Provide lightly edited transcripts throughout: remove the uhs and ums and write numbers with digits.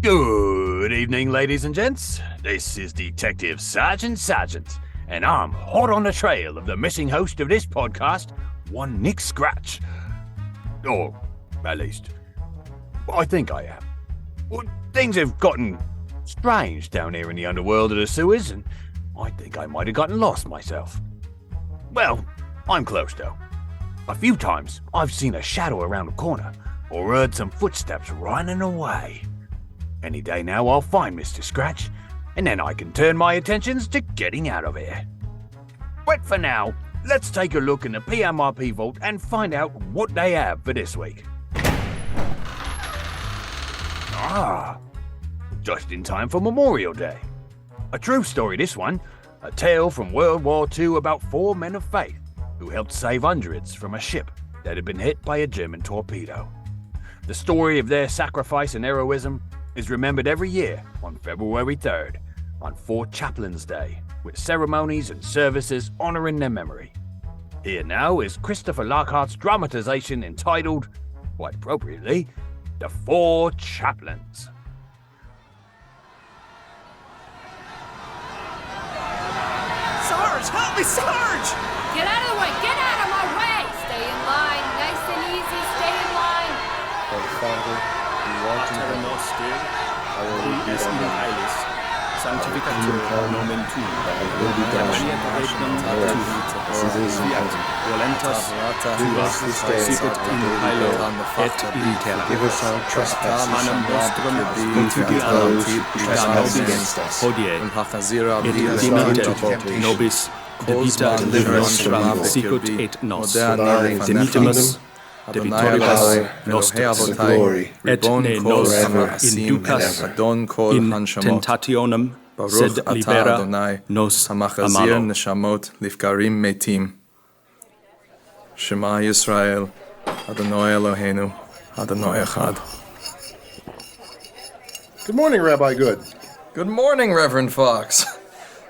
Good evening, ladies and gents. This is Detective Sergeant, and I'm hot on the trail of the missing host of this podcast, one Nick Scratch. Or, at least, I think I am. Well, things have gotten strange down here in the underworld of the sewers, and I think I might have gotten lost myself. Well, I'm close though. A few times I've seen a shadow around the corner, or heard some footsteps running away. Any day now I'll find Mr. Scratch, and then I can turn my attentions to getting out of here. But for now, let's take a look in the PMRP vault and find out what they have for this week. Ah, just in time for Memorial Day. A true story, this one. A tale from World War II about 4 men of faith who helped save hundreds from a ship that had been hit by a German torpedo. The story of their sacrifice and heroism is remembered every year on February 3rd, on Four Chaplains Day, with ceremonies and services honoring their memory. Here now is Christopher Lockhart's dramatization entitled, quite appropriately, The Four Chaplains. Sarge! Help me, Sarge! Get out of the way! Get out of my way! Stay in line. Nice and easy. Stay in line. Our Father, who art in heaven, hallowed be thy name. Sanctificatur nomen tuum. Thy will be done on earth as it is in heaven. Violentas Give us this day sicut our in daily caelo bread. et in terra. Forgive us our trespasses, Manum nostrum and forgive those who trespass against us. Hodie And et dimitte nobis debita nostra sicut et nos. Dimitimus debitoribus nostris glory, et ne nos inducas in tentationem, sed libera nos a malo. neshamot lifkarim metim. Shema Yisrael, Adonai Eloheinu, Adonai Echad. Good morning, Rabbi Good. Good morning, Reverend Fox.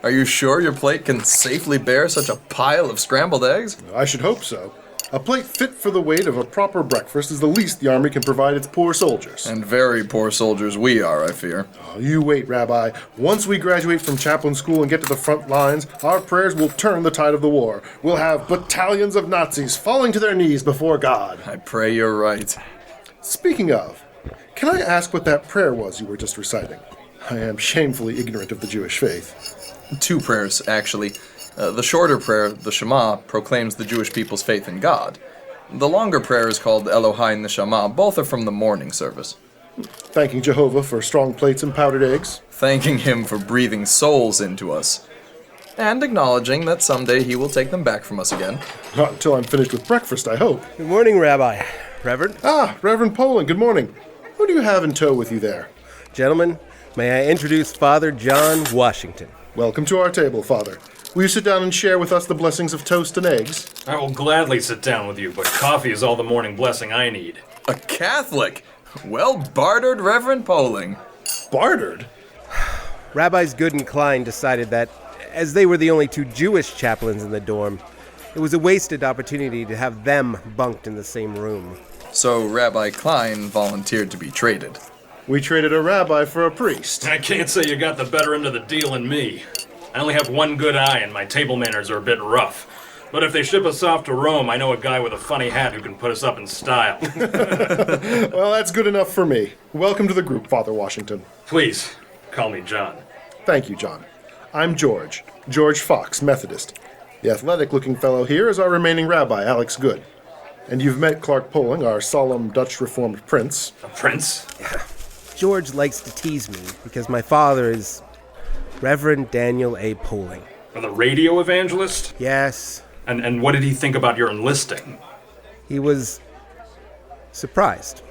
Are you sure your plate can safely bear such a pile of scrambled eggs? I should hope so. A plate fit for the weight of a proper breakfast is the least the Army can provide its poor soldiers. And very poor soldiers we are, I fear. Oh, you wait, Rabbi. Once we graduate from chaplain school and get to the front lines, our prayers will turn the tide of the war. We'll have battalions of Nazis falling to their knees before God. I pray you're right. Speaking of, can I ask what that prayer was you were just reciting? I am shamefully ignorant of the Jewish faith. 2 prayers, actually. The shorter prayer, the Shema, proclaims the Jewish people's faith in God. The longer prayer is called Elohai Neshama. Both are from the morning service. Thanking Jehovah for strong plates and powdered eggs. Thanking him for breathing souls into us. And acknowledging that someday he will take them back from us again. Not until I'm finished with breakfast, I hope. Good morning, Rabbi. Reverend? Ah, Reverend Poland, good morning. Who do you have in tow with you there? Gentlemen, may I introduce Father John Washington. Welcome to our table, Father. Will you sit down and share with us the blessings of toast and eggs? I will gladly sit down with you, but coffee is all the morning blessing I need. A Catholic! Well bartered, Reverend Poling. Bartered? Rabbis Good and Klein decided that, as they were the only 2 Jewish chaplains in the dorm, it was a wasted opportunity to have them bunked in the same room. So Rabbi Klein volunteered to be traded. We traded a rabbi for a priest. I can't say you got the better end of the deal in me. I only have one good eye and my table manners are a bit rough. But if they ship us off to Rome, I know a guy with a funny hat who can put us up in style. Well, that's good enough for me. Welcome to the group, Father Washington. Please, call me John. Thank you, John. I'm George Fox, Methodist. The athletic-looking fellow here is our remaining rabbi, Alex Good. And you've met Clark Poling, our solemn Dutch Reformed prince. A prince? George likes to tease me because my father is Reverend Daniel A. Poling. The radio evangelist? Yes. And what did he think about your enlisting? He was surprised.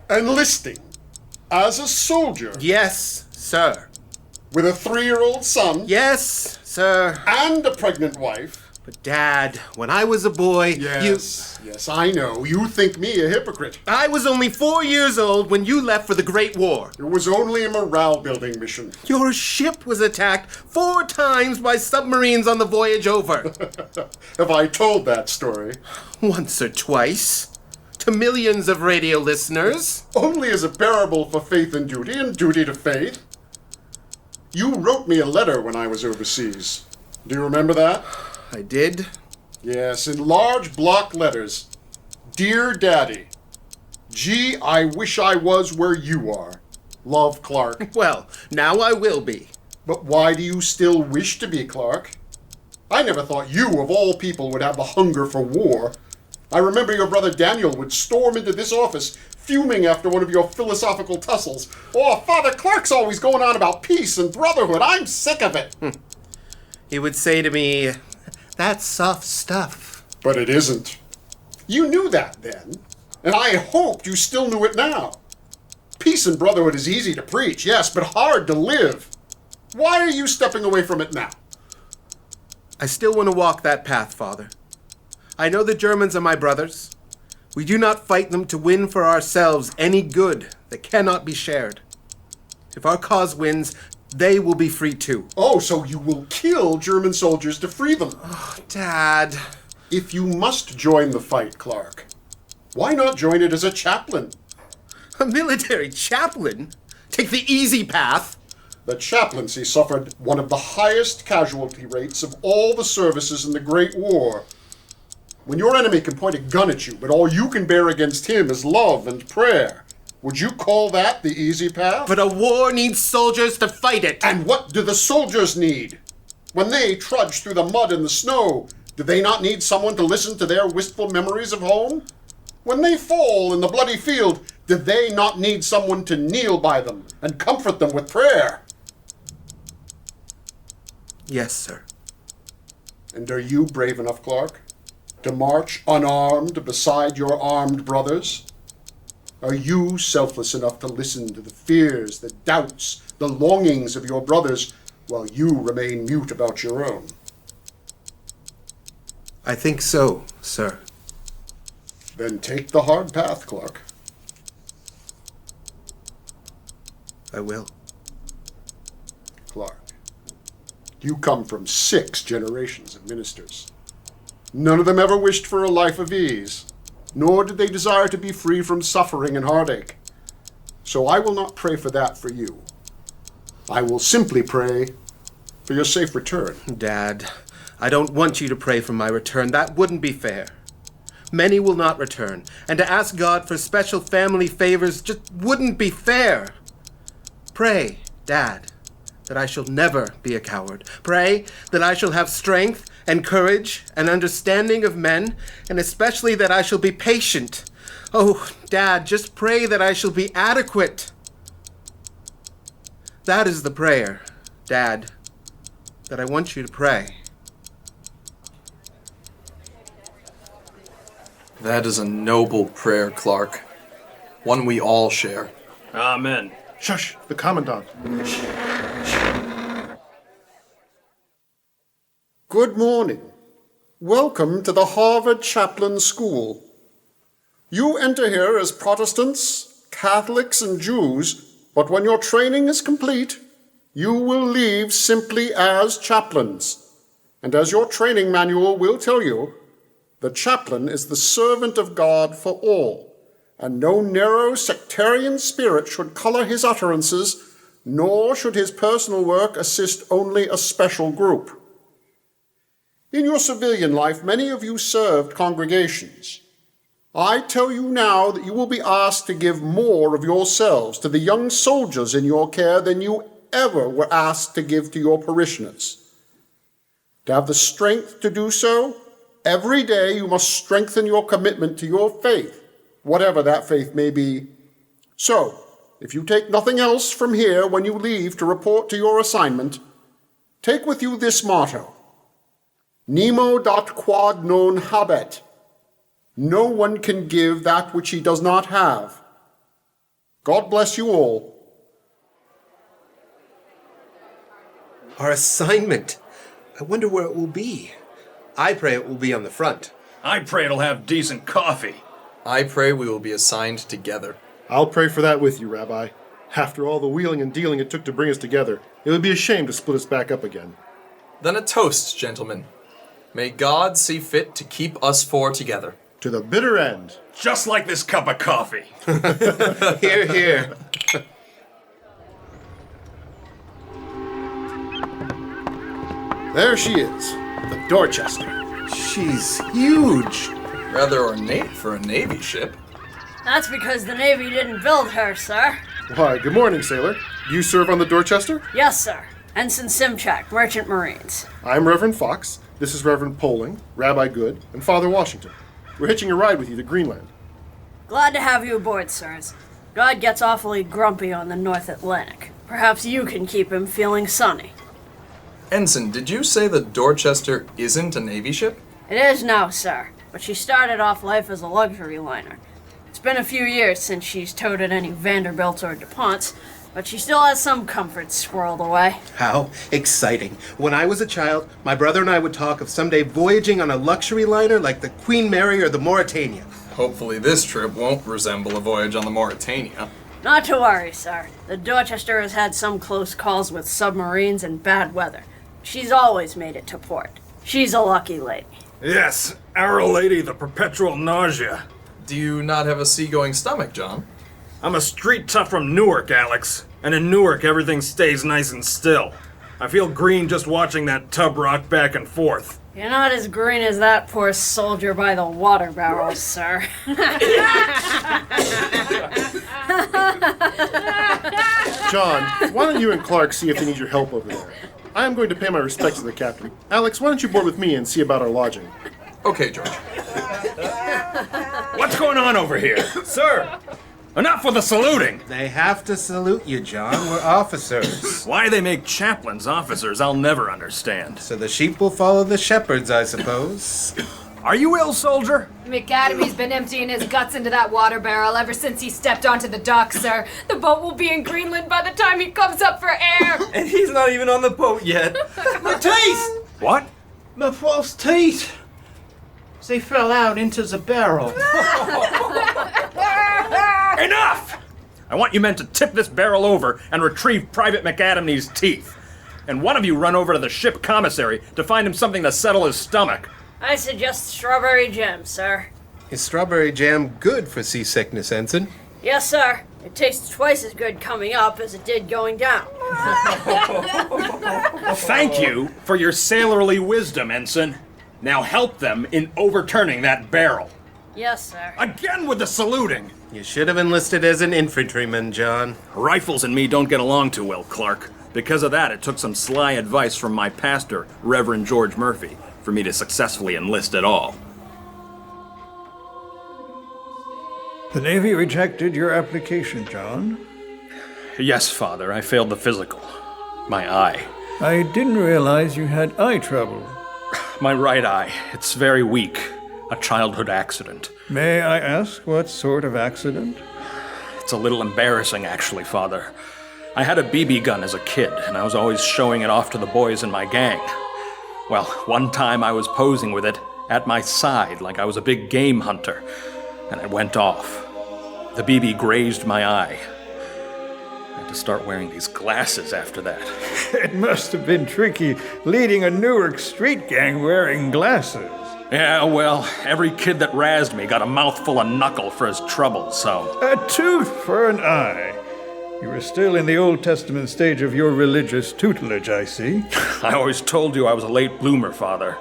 Enlisting as a soldier Yes, sir. with a 3-year-old son Yes, sir. and a pregnant wife. But, Dad, when I was a boy, Yes, I know. You think me a hypocrite. I was only 4 years old when you left for the Great War. It was only a morale-building mission. Your ship was attacked 4 times by submarines on the voyage over. Have I told that story? Once or twice. to millions of radio listeners. Only as a parable for faith and duty to faith. You wrote me a letter when I was overseas. Do you remember that? I did. Yes, in large block letters. Dear Daddy, gee, I wish I was where you are. Love, Clark. Well, now I will be. But why do you still wish to be, Clark? I never thought you, of all people, would have the hunger for war. I remember your brother Daniel would storm into this office, fuming after one of your philosophical tussles. Oh, Father Clark's always going on about peace and brotherhood. I'm sick of it. He would say to me, that's soft stuff. But it isn't. You knew that then, and I hoped you still knew it now. Peace and brotherhood is easy to preach, yes, but hard to live. Why are you stepping away from it now? I still want to walk that path, Father. I know the Germans are my brothers. We do not fight them to win for ourselves any good that cannot be shared. If our cause wins, they will be free too. Oh, so you will kill German soldiers to free them. Oh, Dad. If you must join the fight, Clark, why not join it as a chaplain? A military chaplain? Take the easy path? The chaplaincy suffered one of the highest casualty rates of all the services in the Great War. When your enemy can point a gun at you, but all you can bear against him is love and prayer, would you call that the easy path? But a war needs soldiers to fight it. And what do the soldiers need? When they trudge through the mud and the snow, do they not need someone to listen to their wistful memories of home? When they fall in the bloody field, do they not need someone to kneel by them and comfort them with prayer? Yes, sir. And are you brave enough, Clark, to march unarmed beside your armed brothers? Are you selfless enough to listen to the fears, the doubts, the longings of your brothers while you remain mute about your own? I think so, sir. Then take the hard path, Clark. I will. Clark, you come from 6 generations of ministers. None of them ever wished for a life of ease, nor did they desire to be free from suffering and heartache. So I will not pray for that for you. I will simply pray for your safe return. Dad, I don't want you to pray for my return. That wouldn't be fair. Many will not return, and to ask God for special family favors just wouldn't be fair. Pray, Dad, that I shall never be a coward. Pray that I shall have strength and courage and understanding of men, and especially that I shall be patient. Oh, Dad, just pray that I shall be adequate. That is the prayer, Dad, that I want you to pray. That is a noble prayer, Clark. One we all share. Amen. Shush, the Commandant. Good morning. Welcome to the Harvard Chaplain School. You enter here as Protestants, Catholics, and Jews, but when your training is complete, you will leave simply as chaplains. And as your training manual will tell you, the chaplain is the servant of God for all, and no narrow sectarian spirit should color his utterances, nor should his personal work assist only a special group. In your civilian life, many of you served congregations. I tell you now that you will be asked to give more of yourselves to the young soldiers in your care than you ever were asked to give to your parishioners. To have the strength to do so, every day you must strengthen your commitment to your faith, whatever that faith may be. So, if you take nothing else from here when you leave to report to your assignment, take with you this motto: Nemo dat quod non habet. No one can give that which he does not have. God bless you all. Our assignment. I wonder where it will be. I pray it will be on the front. I pray it'll have decent coffee. I pray we will be assigned together. I'll pray for that with you, Rabbi. After all the wheeling and dealing it took to bring us together, it would be a shame to split us back up again. Then a toast, gentlemen. May God see fit to keep us 4 together. To the bitter end. Just like this cup of coffee. Here, here. There she is, the Dorchester. She's huge. Rather ornate for a Navy ship. That's because the Navy didn't build her, sir. Why, good morning, sailor. Do you serve on the Dorchester? Yes, sir. Ensign Simchak, Merchant Marines. I'm Reverend Fox. This is Reverend Poling, Rabbi Good, and Father Washington. We're hitching a ride with you to Greenland. Glad to have you aboard, sirs. God gets awfully grumpy on the North Atlantic. Perhaps you can keep him feeling sunny. Ensign, did you say the Dorchester isn't a Navy ship? It is now, sir, but she started off life as a luxury liner. It's been a few years since she's toted any Vanderbilts or DuPonts, but she still has some comforts squirreled away. How exciting. When I was a child, my brother and I would talk of someday voyaging on a luxury liner like the Queen Mary or the Mauretania. Hopefully this trip won't resemble a voyage on the Mauretania. Not to worry, sir. The Dorchester has had some close calls with submarines and bad weather. She's always made it to port. She's a lucky lady. Yes, our lady, the perpetual nausea. Do you not have a seagoing stomach, John? I'm a street tough from Newark, Alex. And in Newark, everything stays nice and still. I feel green just watching that tub rock back and forth. You're not as green as that poor soldier by the water barrels, sir. John, why don't you and Clark see if they need your help over there? I am going to pay my respects to the captain. Alex, why don't you board with me and see about our lodging? Okay, George. What's going on over here? Sir! Enough with the saluting! They have to salute you, John. We're officers. Why they make chaplains officers, I'll never understand. So the sheep will follow the shepherds, I suppose. Are you ill, soldier? McAdamy's been emptying his guts into that water barrel ever since he stepped onto the dock, sir. The boat will be in Greenland by the time he comes up for air. And he's not even on the boat yet. My teeth! What? My false teeth. They fell out into the barrel. Enough! I want you men to tip this barrel over and retrieve Private McAdamy's teeth. And one of you run over to the ship commissary to find him something to settle his stomach. I suggest strawberry jam, sir. Is strawberry jam good for seasickness, Ensign? Yes, sir. It tastes twice as good coming up as it did going down. Thank you for your sailorly wisdom, Ensign. Now help them in overturning that barrel. Yes, sir. Again with the saluting. You should have enlisted as an infantryman, John. Rifles and me don't get along too well, Clark. Because of that, it took some sly advice from my pastor, Reverend George Murphy, for me to successfully enlist at all. The Navy rejected your application, John. Yes, Father, I failed the physical. My eye. I didn't realize you had eye trouble. My right eye. It's very weak. A childhood accident. May I ask what sort of accident? It's a little embarrassing, actually, Father. I had a BB gun as a kid, and I was always showing it off to the boys in my gang. Well, one time I was posing with it at my side like I was a big game hunter, and it went off. The BB grazed my eye. I had to start wearing these glasses after that. It must have been tricky leading a Newark street gang wearing glasses. Yeah, well, every kid that razzed me got a mouthful of knuckle for his trouble, so... A tooth for an eye. You were still in the Old Testament stage of your religious tutelage, I see. I always told you I was a late bloomer, Father.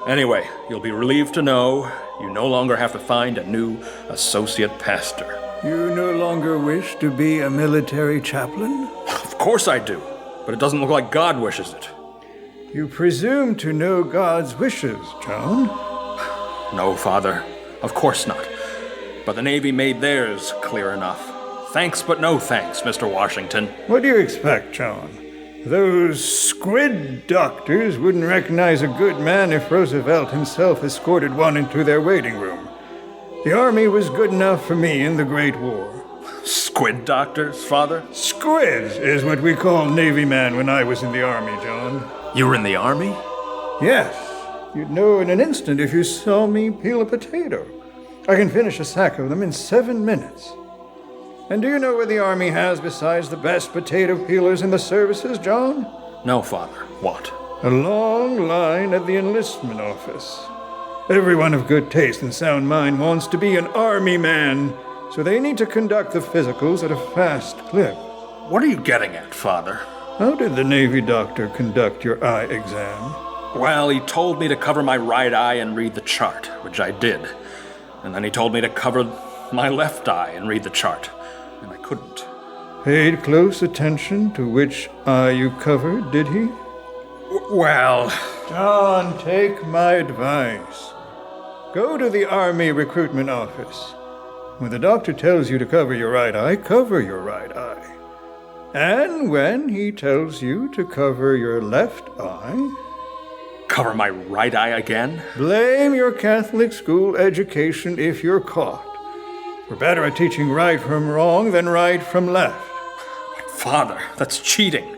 Anyway, you'll be relieved to know you no longer have to find a new associate pastor. You no longer wish to be a military chaplain? Of course I do, but it doesn't look like God wishes it. You presume to know God's wishes, John? No, Father. Of course not. But the Navy made theirs clear enough. Thanks, but no thanks, Mr. Washington. What do you expect, John? Those squid doctors wouldn't recognize a good man if Roosevelt himself escorted one into their waiting room. The Army was good enough for me in the Great War. Squid doctors, Father? Squids is what we called Navy men when I was in the Army, John. You were in the Army? Yes. You'd know in an instant if you saw me peel a potato. I can finish a sack of them in 7 minutes. And do you know what the Army has besides the best potato peelers in the services, John? No, Father. What? A long line at the enlistment office. Everyone of good taste and sound mind wants to be an army man, so they need to conduct the physicals at a fast clip. What are you getting at, Father? How did the Navy doctor conduct your eye exam? Well, he told me to cover my right eye and read the chart, which I did. And then he told me to cover my left eye and read the chart, and I couldn't. Paid close attention to which eye you covered, did he? Well... John, take my advice. Go to the Army recruitment office. When the doctor tells you to cover your right eye, cover your right eye. And when he tells you to cover your left eye... Cover my right eye again? Blame your Catholic school education if you're caught. We're better at teaching right from wrong than right from left. But Father, that's cheating.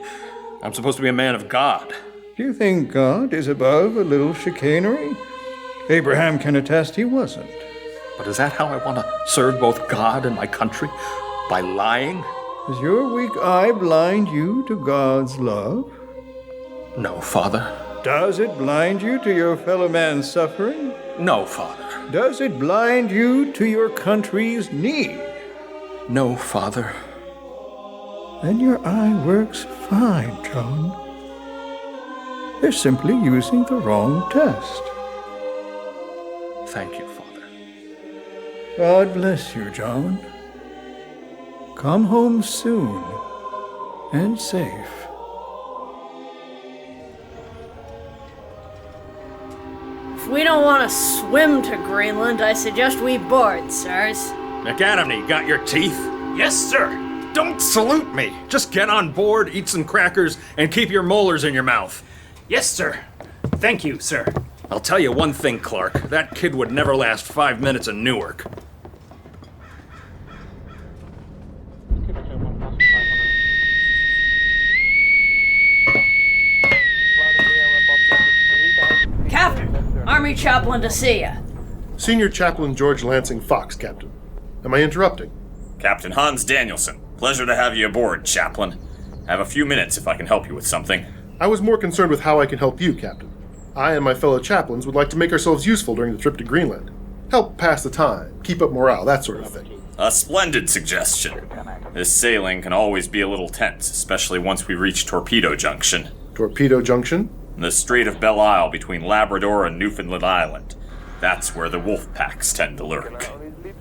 I'm supposed to be a man of God. Do you think God is above a little chicanery? Abraham can attest he wasn't. But is that how I want to serve both God and my country? By lying? Does your weak eye blind you to God's love? No, Father. Does it blind you to your fellow man's suffering? No, Father. Does it blind you to your country's need? No, Father. Then your eye works fine, John. They're simply using the wrong test. Thank you, Father. God bless you, John. Come home soon and safe. If we don't want to swim to Greenland, I suggest we board, sirs. McAdamney, got your teeth? Yes, sir. Don't salute me. Just get on board, eat some crackers, and keep your molars in your mouth. Yes, sir. Thank you, sir. I'll tell you one thing, Clark. That kid would never last 5 minutes in Newark. Captain, Army Chaplain to see ya. Senior Chaplain George Lansing Fox, Captain. Am I interrupting? Captain Hans Danielson. Pleasure to have you aboard, Chaplain. I have a few minutes if I can help you with something. I was more concerned with how I can help you, Captain. I and my fellow chaplains would like to make ourselves useful during the trip to Greenland. Help pass the time, keep up morale, that sort of thing. A splendid suggestion. This sailing can always be a little tense, especially once we reach Torpedo Junction. Torpedo Junction? The Strait of Belle Isle between Labrador and Newfoundland Island. That's where the wolf packs tend to lurk.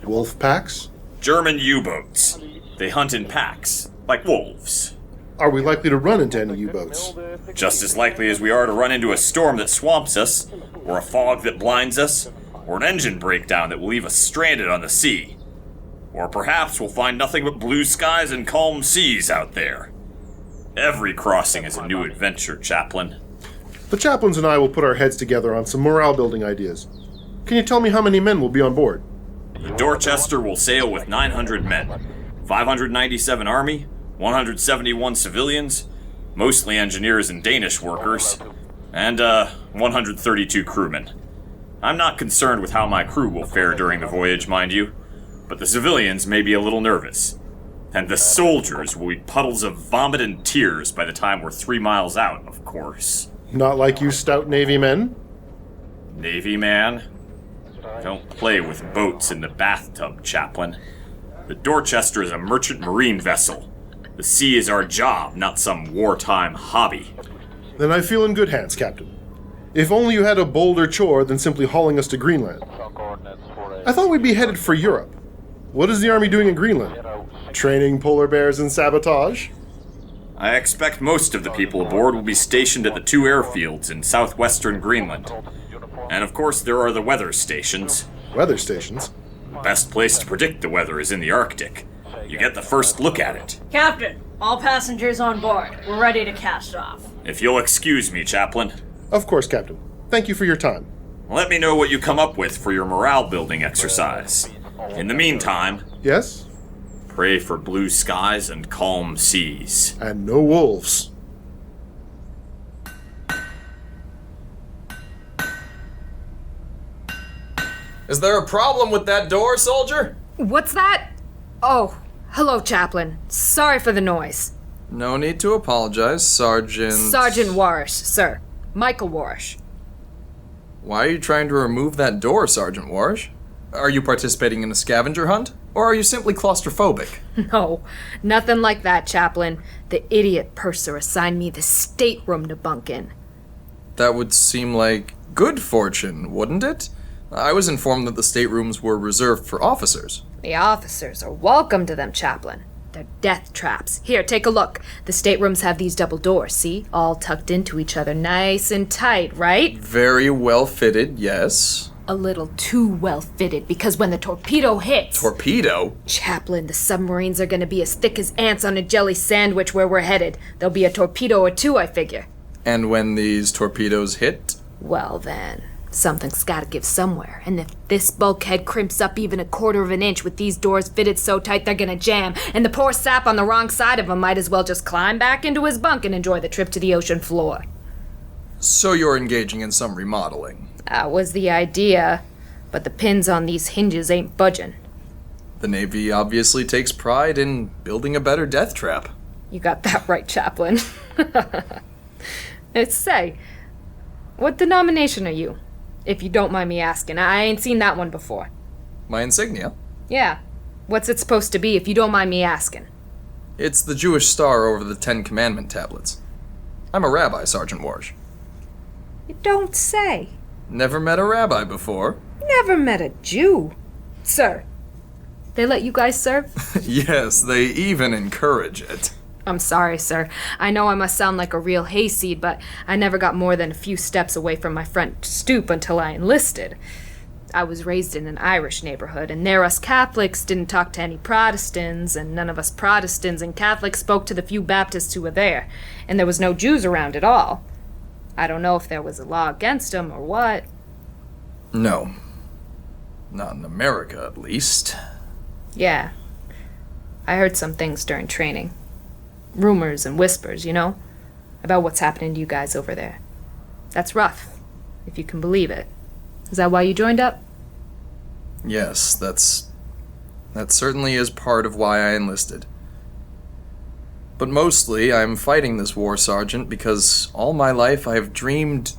Wolf packs? German U-boats. They hunt in packs, like wolves. Are we likely to run into any U-boats? Just as likely as we are to run into a storm that swamps us, or a fog that blinds us, or an engine breakdown that will leave us stranded on the sea. Or perhaps we'll find nothing but blue skies and calm seas out there. Every crossing is a new adventure, Chaplain. The chaplains and I will put our heads together on some morale-building ideas. Can you tell me how many men will be on board? The Dorchester will sail with 900 men, 597 Army, 171 civilians, mostly engineers and Danish workers, and 132 crewmen. I'm not concerned with how my crew will fare during the voyage, mind you, but the civilians may be a little nervous. And the soldiers will be puddles of vomit and tears by the time we're 3 miles out, of course. Not like you stout Navy men? Navy man? Don't play with boats in the bathtub, Chaplain. The Dorchester is a merchant marine vessel. The sea is our job, not some wartime hobby. Then I feel in good hands, Captain. If only you had a bolder chore than simply hauling us to Greenland. I thought we'd be headed for Europe. What is the Army doing in Greenland? Training polar bears in sabotage? I expect most of the people aboard will be stationed at the 2 airfields in southwestern Greenland. And of course there are the weather stations. Weather stations? The best place to predict the weather is in the Arctic. You get the first look at it. Captain, all passengers on board. We're ready to cast off. If you'll excuse me, Chaplain. Of course, Captain. Thank you for your time. Let me know what you come up with for your morale-building exercise. In the meantime... Yes? Pray for blue skies and calm seas. And no wolves. Is there a problem with that door, soldier? What's that? Oh, hello, Chaplain. Sorry for the noise. No need to apologize, Sergeant... Sergeant Warish, sir. Michael Warish. Why are you trying to remove that door, Sergeant Warsh? Are you participating in a scavenger hunt? Or are you simply claustrophobic? No, nothing like that, Chaplain. The idiot purser assigned me the stateroom to bunk in. That would seem like good fortune, wouldn't it? I was informed that the staterooms were reserved for officers. The officers are welcome to them, Chaplain. They're death traps. Here, take a look. The staterooms have these double doors, see? All tucked into each other, nice and tight, right? Very well fitted, yes. A little too well fitted, because when the torpedo hits... Torpedo? Chaplain, the submarines are gonna be as thick as ants on a jelly sandwich where we're headed. There'll be a torpedo or two, I figure. And when these torpedoes hit? Well then, something's gotta give somewhere. And if this bulkhead crimps up even a quarter of an inch with these doors fitted so tight they're gonna jam, and the poor sap on the wrong side of them might as well just climb back into his bunk and enjoy the trip to the ocean floor. So you're engaging in some remodeling? That was the idea, but the pins on these hinges ain't budging. The Navy obviously takes pride in building a better death trap. You got that right, Chaplain. Say, what denomination are you? If you don't mind me asking. I ain't seen that one before. My insignia? Yeah. What's it supposed to be, if you don't mind me asking? It's the Jewish star over the 10 Commandment tablets. I'm a rabbi, Sergeant Warsh. You don't say. Never met a rabbi before. Never met a Jew. Sir, they let you guys serve? Yes, they even encourage it. I'm sorry, sir. I know I must sound like a real hayseed, but I never got more than a few steps away from my front stoop until I enlisted. I was raised in an Irish neighborhood, and there us Catholics didn't talk to any Protestants, and none of us Protestants and Catholics spoke to the few Baptists who were there, and there was no Jews around at all. I don't know if there was a law against them or what. No. Not in America, at least. Yeah. I heard some things during training. Rumors and whispers, you know? About what's happening to you guys over there. That's rough, if you can believe it. Is that why you joined up? Yes, that certainly is part of why I enlisted. But mostly, I'm fighting this war, Sergeant, because all my life I've dreamed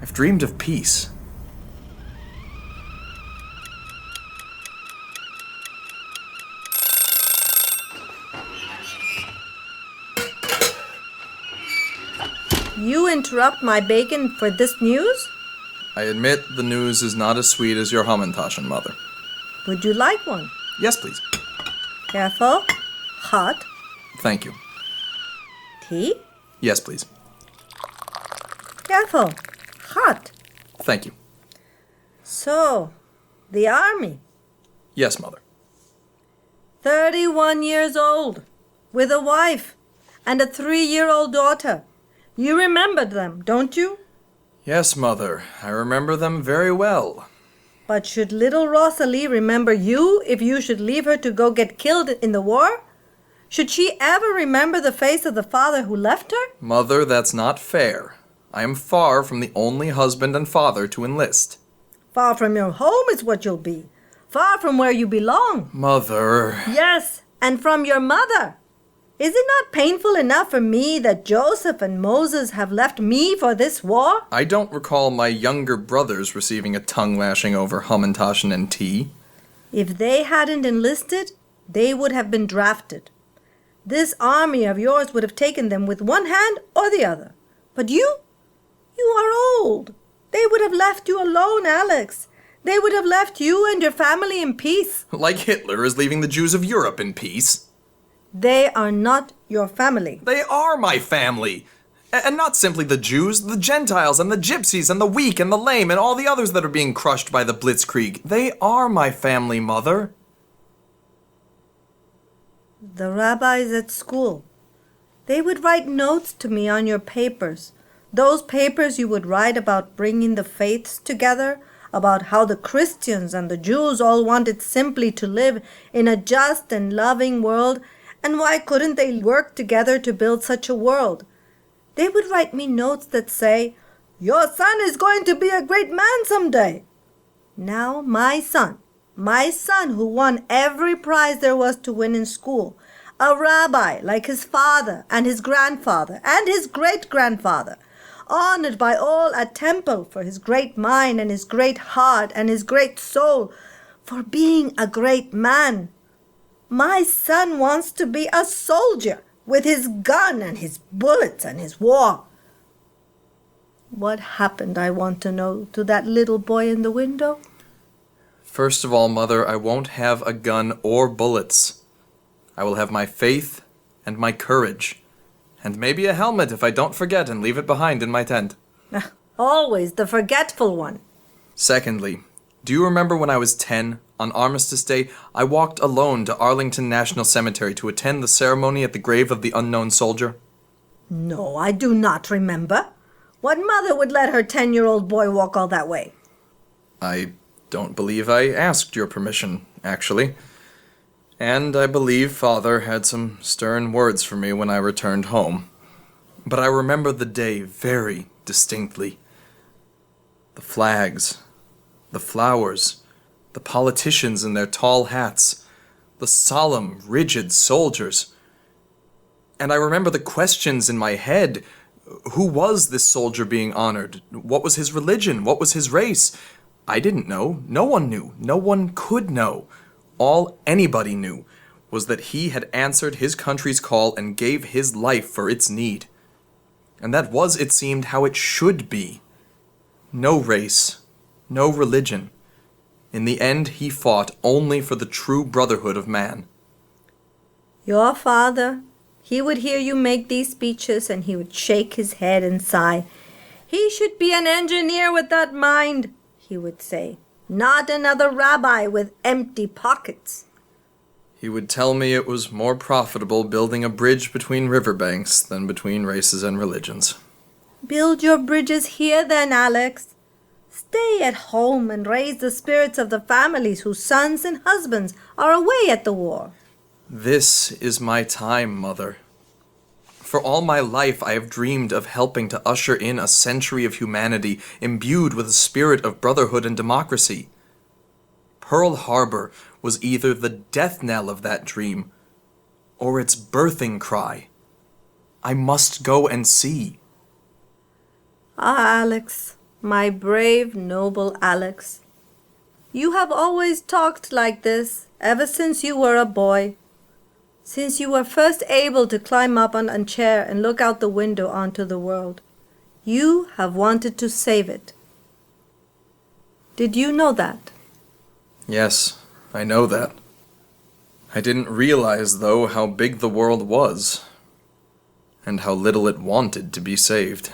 of peace. You interrupt my bacon for this news? I admit the news is not as sweet as your Hamantaschen, Mother. Would you like one? Yes, please. Careful. Hot. Thank you. Tea? Yes, please. Careful. Hot. Thank you. So, the army. Yes, Mother. 31 years old, with a wife, and a 3-year-old daughter. You remember them, don't you? Yes, Mother. I remember them very well. But should little Rosalie remember you if you should leave her to go get killed in the war? Should she ever remember the face of the father who left her? Mother, that's not fair. I am far from the only husband and father to enlist. Far from your home is what you'll be. Far from where you belong. Mother. Yes, and from your mother. Is it not painful enough for me that Joseph and Moses have left me for this war? I don't recall my younger brothers receiving a tongue lashing over Hamantaschen and tea. If they hadn't enlisted, they would have been drafted. This army of yours would have taken them with one hand or the other. But you are old. They would have left you alone, Alex. They would have left you and your family in peace. Like Hitler is leaving the Jews of Europe in peace. They are not your family. They are my family. And not simply the Jews, the Gentiles and the Gypsies and the weak and the lame and all the others that are being crushed by the Blitzkrieg. They are my family, Mother. The rabbis at school. They would write notes to me on your papers. Those papers you would write about bringing the faiths together, about how the Christians and the Jews all wanted simply to live in a just and loving world, and why couldn't they work together to build such a world? They would write me notes that say, "Your son is going to be a great man someday." Now my son who won every prize there was to win in school, a rabbi like his father and his grandfather and his great-grandfather, honored by all at temple for his great mind and his great heart and his great soul, for being a great man. My son wants to be a soldier with his gun and his bullets and his war. What happened, I want to know, to that little boy in the window? First of all, Mother, I won't have a gun or bullets. I will have my faith and my courage, and maybe a helmet if I don't forget and leave it behind in my tent. Always the forgetful one. Secondly, do you remember when I was 10, on Armistice Day, I walked alone to Arlington National Cemetery to attend the ceremony at the grave of the unknown soldier? No, I do not remember. What mother would let her 10-year-old boy walk all that way? I don't believe I asked your permission, actually. And I believe Father had some stern words for me when I returned home. But I remember the day very distinctly. The flags, the flowers, the politicians in their tall hats, the solemn, rigid soldiers. And I remember the questions in my head. Who was this soldier being honored? What was his religion? What was his race? I didn't know. No one knew. No one could know. All anybody knew was that he had answered his country's call and gave his life for its need. And that was, it seemed, how it should be. No race, no religion. In the end, he fought only for the true brotherhood of man. Your father, he would hear you make these speeches and he would shake his head and sigh. He should be an engineer with that mind, he would say, not another rabbi with empty pockets. He would tell me it was more profitable building a bridge between riverbanks than between races and religions. Build your bridges here then, Alex. Stay at home and raise the spirits of the families whose sons and husbands are away at the war. This is my time, Mother. For all my life I have dreamed of helping to usher in a century of humanity imbued with a spirit of brotherhood and democracy. Pearl Harbor was either the death knell of that dream or its birthing cry. I must go and see. Ah, Alex, my brave, noble Alex. You have always talked like this ever since you were a boy. Since you were first able to climb up on a chair and look out the window onto the world, you have wanted to save it. Did you know that? Yes, I know that. I didn't realize, though, how big the world was, and how little it wanted to be saved.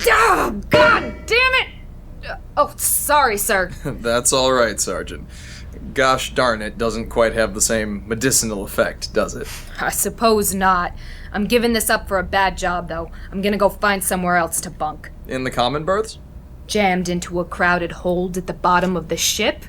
Oh, God damn it! Oh, sorry, sir. That's all right, Sergeant. Gosh darn it, doesn't quite have the same medicinal effect, does it? I suppose not. I'm giving this up for a bad job, though. I'm gonna go find somewhere else to bunk. In the common berths? Jammed into a crowded hold at the bottom of the ship?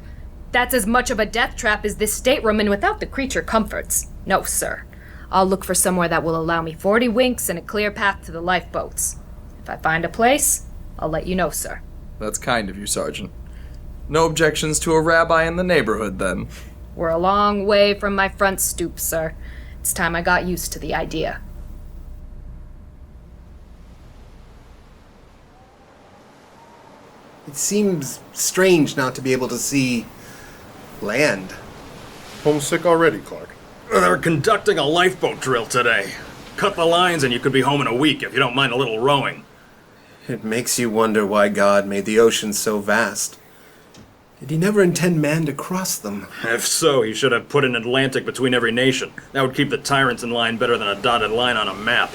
That's as much of a death trap as this stateroom and without the creature comforts. No, sir. I'll look for somewhere that will allow me 40 winks and a clear path to the lifeboats. If I find a place, I'll let you know, sir. That's kind of you, Sergeant. No objections to a rabbi in the neighborhood, then? We're a long way from my front stoop, sir. It's time I got used to the idea. It seems strange not to be able to see land. Homesick already, Clark? They're conducting a lifeboat drill today. Cut the lines and you could be home in a week if you don't mind a little rowing. It makes you wonder why God made the oceans so vast. Did he never intend man to cross them? If so, he should have put an Atlantic between every nation. That would keep the tyrants in line better than a dotted line on a map.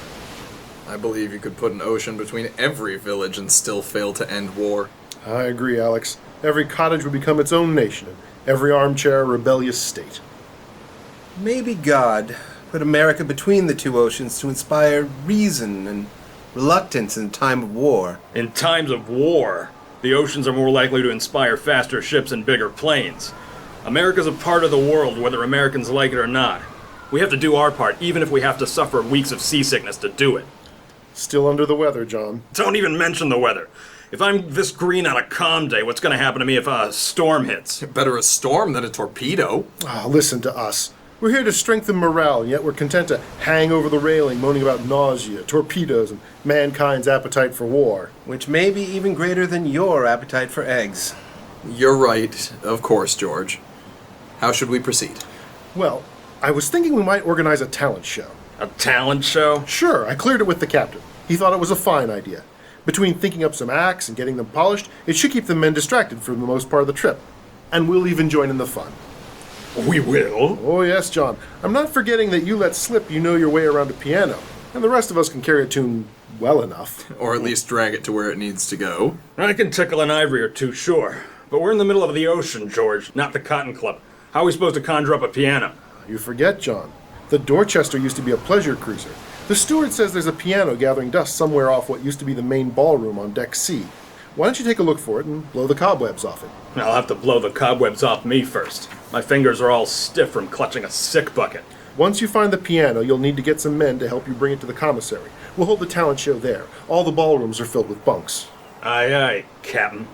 I believe you could put an ocean between every village and still fail to end war. I agree, Alex. Every cottage would become its own nation, and every armchair a rebellious state. Maybe God put America between the two oceans to inspire reason and reluctance in time of war. In times of war, the oceans are more likely to inspire faster ships and bigger planes. America's a part of the world, whether Americans like it or not. We have to do our part, even if we have to suffer weeks of seasickness to do it. Still under the weather, John. Don't even mention the weather. If I'm this green on a calm day, what's going to happen to me if a storm hits? Better a storm than a torpedo. Listen to us. We're here to strengthen morale, and yet we're content to hang over the railing moaning about nausea, torpedoes, and mankind's appetite for war. Which may be even greater than your appetite for eggs. You're right, of course, George. How should we proceed? Well, I was thinking we might organize a talent show. A talent show? Sure, I cleared it with the captain. He thought it was a fine idea. Between thinking up some acts and getting them polished, it should keep the men distracted for the most part of the trip. And we'll even join in the fun. We will? Oh, yes, John. I'm not forgetting that you let slip you know your way around a piano, and the rest of us can carry a tune well enough. Or at least drag it to where it needs to go. I can tickle an ivory or two, sure. But we're in the middle of the ocean, George, not the Cotton Club. How are we supposed to conjure up a piano? You forget, John. The Dorchester used to be a pleasure cruiser. The steward says there's a piano gathering dust somewhere off what used to be the main ballroom on Deck C. Why don't you take a look for it and blow the cobwebs off it? I'll have to blow the cobwebs off me first. My fingers are all stiff from clutching a sick bucket. Once you find the piano, you'll need to get some men to help you bring it to the commissary. We'll hold the talent show there. All the ballrooms are filled with bunks. Aye, aye, Captain.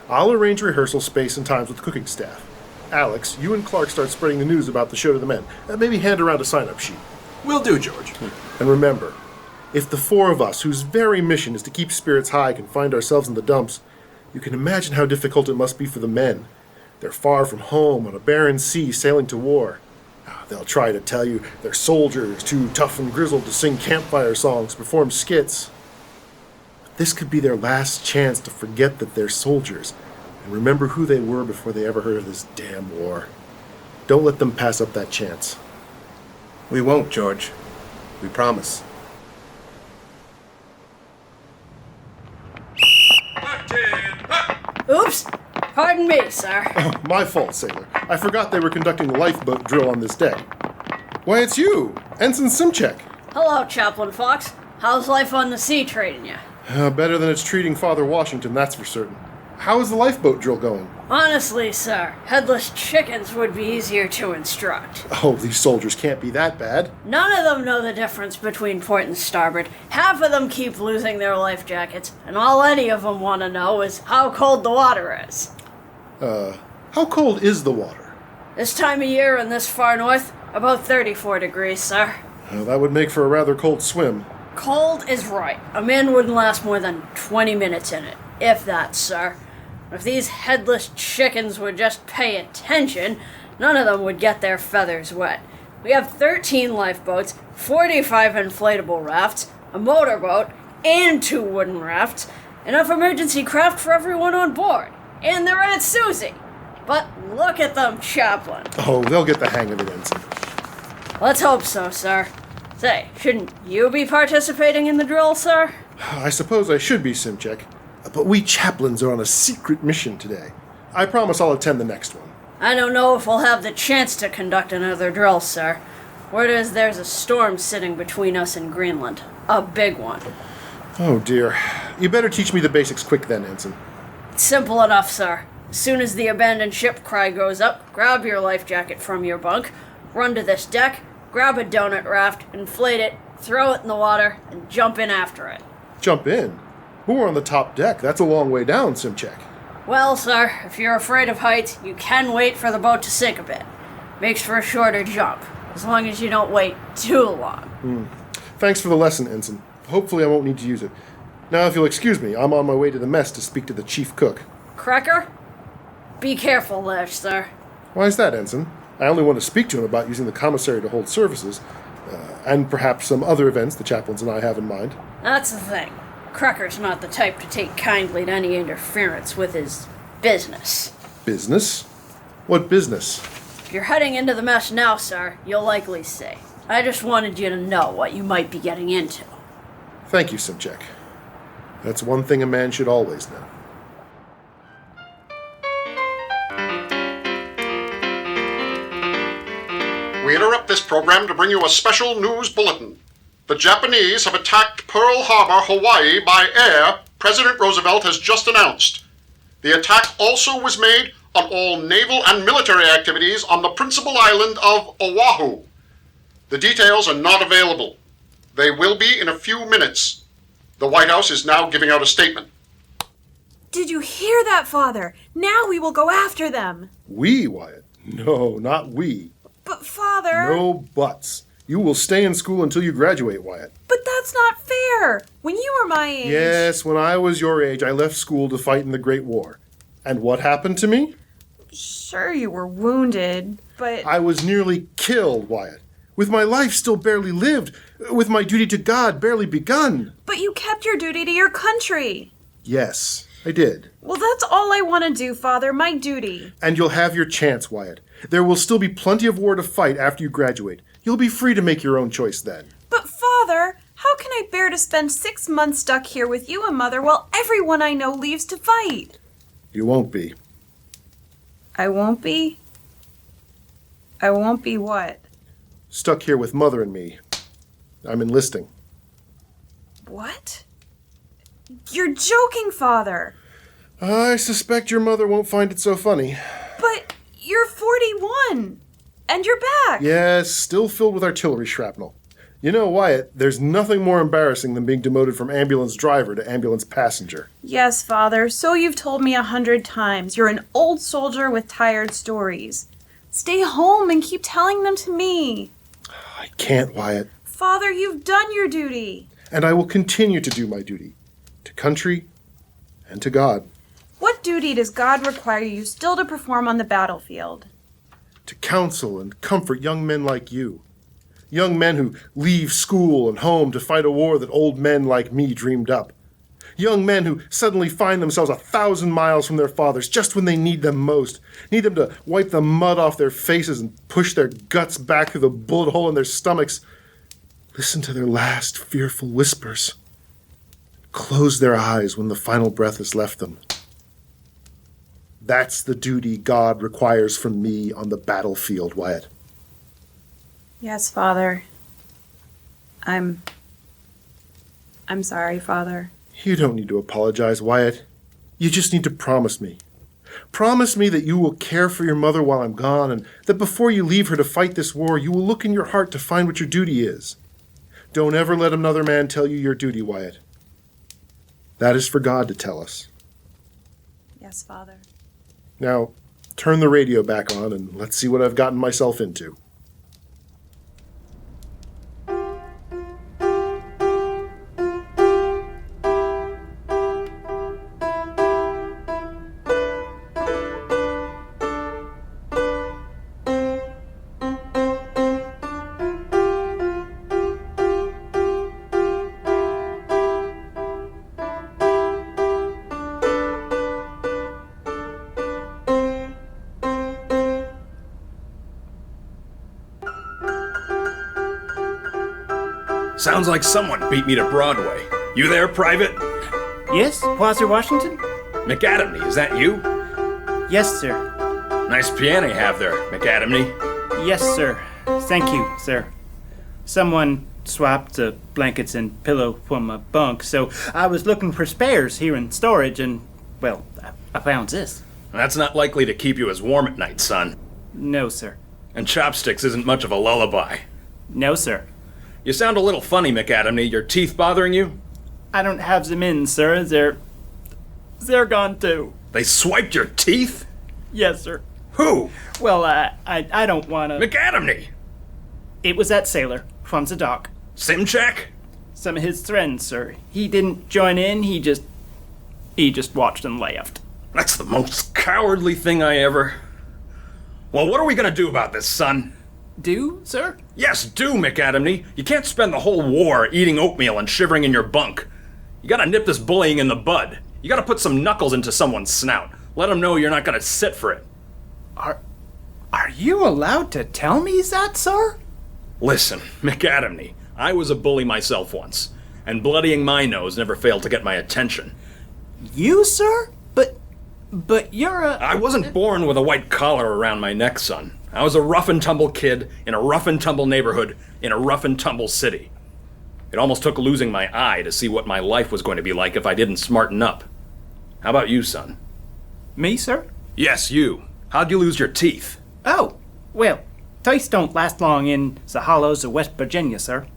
I'll arrange rehearsal space and times with the cooking staff. Alex, you and Clark start spreading the news about the show to the men. Maybe hand around a sign-up sheet. Will do, George. And remember, if the four of us, whose very mission is to keep spirits high, can find ourselves in the dumps, you can imagine how difficult it must be for the men. They're far from home on a barren sea sailing to war. They'll try to tell you they're soldiers, too tough and grizzled to sing campfire songs, perform skits. But this could be their last chance to forget that they're soldiers and remember who they were before they ever heard of this damn war. Don't let them pass up that chance. We won't, George. We promise. Oops! Pardon me, sir. Oh, my fault, sailor. I forgot they were conducting the lifeboat drill on this deck. Why, it's you, Ensign Simchek. Hello, Chaplain Fox. How's life on the sea treating you? Better than it's treating Father Washington, that's for certain. How is the lifeboat drill going? Honestly, sir, headless chickens would be easier to instruct. Oh, these soldiers can't be that bad. None of them know the difference between port and starboard. Half of them keep losing their life jackets, and all any of them want to know is how cold the water is. How cold is the water? This time of year in this far north, about 34 degrees, sir. That would make for a rather cold swim. Cold is right. A man wouldn't last more than 20 minutes in it, if that, sir. If these headless chickens would just pay attention, none of them would get their feathers wet. We have 13 lifeboats, 45 inflatable rafts, a motorboat, and 2 wooden rafts, enough emergency craft for everyone on board. And they're at Susie. But look at them, Chaplain. Oh, they'll get the hang of it, Ensign. Let's hope so, sir. Say, shouldn't you be participating in the drill, sir? I suppose I should be, Simchek. But we chaplains are on a secret mission today. I promise I'll attend the next one. I don't know if we'll have the chance to conduct another drill, sir. Word is there's a storm sitting between us and Greenland. A big one. Oh, dear. You better teach me the basics quick then, Ensign. It's simple enough, sir. As soon as the abandoned ship cry goes up, grab your life jacket from your bunk, run to this deck, grab a donut raft, inflate it, throw it in the water, and jump in after it. Jump in? But we're on the top deck. That's a long way down, Simchek. Well, sir, if you're afraid of heights, you can wait for the boat to sink a bit. Makes for a shorter jump, as long as you don't wait too long. Thanks for the lesson, Ensign. Hopefully I won't need to use it. Now, if you'll excuse me, I'm on my way to the mess to speak to the chief cook. Cracker? Be careful there, sir. Why is that, Ensign? I only want to speak to him about using the commissary to hold services, and perhaps some other events the chaplains and I have in mind. That's the thing. Cracker's not the type to take kindly to any interference with his business. Business? What business? If you're heading into the mess now, sir, you'll likely see. I just wanted you to know what you might be getting into. Thank you, Simchek. That's one thing a man should always know. We interrupt this program to bring you a special news bulletin. The Japanese have attacked Pearl Harbor, Hawaii by air, President Roosevelt has just announced. The attack also was made on all naval and military activities on the principal island of Oahu. The details are not available. They will be in a few minutes. The White House is now giving out a statement. Did you hear that, Father? Now we will go after them. We, Wyatt? No, not we. But, Father... No buts. You will stay in school until you graduate, Wyatt. But that's not fair! When you were my age... Yes, when I was your age, I left school to fight in the Great War. And what happened to me? Sure, you were wounded, but... I was nearly killed, Wyatt. With my life still barely lived. With my duty to God barely begun. But you kept your duty to your country. Yes, I did. Well, that's all I want to do, Father, my duty. And you'll have your chance, Wyatt. There will still be plenty of war to fight after you graduate. You'll be free to make your own choice then. But, Father, how can I bear to spend 6 months stuck here with you and Mother while everyone I know leaves to fight? You won't be. I won't be? I won't be what? Stuck here with Mother and me. I'm enlisting. What? You're joking, Father. I suspect your mother won't find it so funny. But you're 41. And you're back. Yes, still filled with artillery shrapnel. You know, Wyatt, there's nothing more embarrassing than being demoted from ambulance driver to ambulance passenger. Yes, Father, so you've told me 100 times. You're an old soldier with tired stories. Stay home and keep telling them to me. I can't, Wyatt. Father, you've done your duty. And I will continue to do my duty. To country and to God. What duty does God require you still to perform on the battlefield? To counsel and comfort young men like you. Young men who leave school and home to fight a war that old men like me dreamed up. Young men who suddenly find themselves 1,000 miles from their fathers just when they need them most. Need them to wipe the mud off their faces and push their guts back through the bullet hole in their stomachs. Listen to their last fearful whispers. Close their eyes when the final breath has left them. That's the duty God requires from me on the battlefield, Wyatt. Yes, Father. I'm sorry, Father. You don't need to apologize, Wyatt. You just need to promise me. Promise me that you will care for your mother while I'm gone, and that before you leave her to fight this war, you will look in your heart to find what your duty is. Don't ever let another man tell you your duty, Wyatt. That is for God to tell us. Yes, Father. Now, turn the radio back on and let's see what I've gotten myself into. Sounds like someone beat me to Broadway. You there, Private? Yes, Plaza Washington? McAdamney, is that you? Yes, sir. Nice piano you have there, McAdamney. Yes, sir. Thank you, sir. Someone swapped the blankets and pillow from my bunk, so I was looking for spares here in storage, and, well, I found this. That's not likely to keep you as warm at night, son. No, sir. And chopsticks isn't much of a lullaby. No, sir. You sound a little funny, McAdamney. Your teeth bothering you? I don't have them in, sir. They're gone, too. They swiped your teeth? Yes, sir. Who? Well, I don't want to... McAdamney! It was that sailor from the dock. Simchak? Some of his friends, sir. He didn't join in. He just watched and laughed. That's the most cowardly thing I ever... Well, what are we gonna do about this, son? Do, sir? Yes, do, McAdamney. You can't spend the whole war eating oatmeal and shivering in your bunk. You gotta nip this bullying in the bud. You gotta put some knuckles into someone's snout. Let them know you're not gonna sit for it. Are you allowed to tell me that, sir? Listen, McAdamney, I was a bully myself once, and bloodying my nose never failed to get my attention. You, sir? But you're a... I wasn't born with a white collar around my neck, son. I was a rough-and-tumble kid in a rough-and-tumble neighborhood in a rough-and-tumble city. It almost took losing my eye to see what my life was going to be like if I didn't smarten up. How about you, son? Me, sir? Yes, you. How'd you lose your teeth? Oh, well, teeth don't last long in the hollows of West Virginia, sir.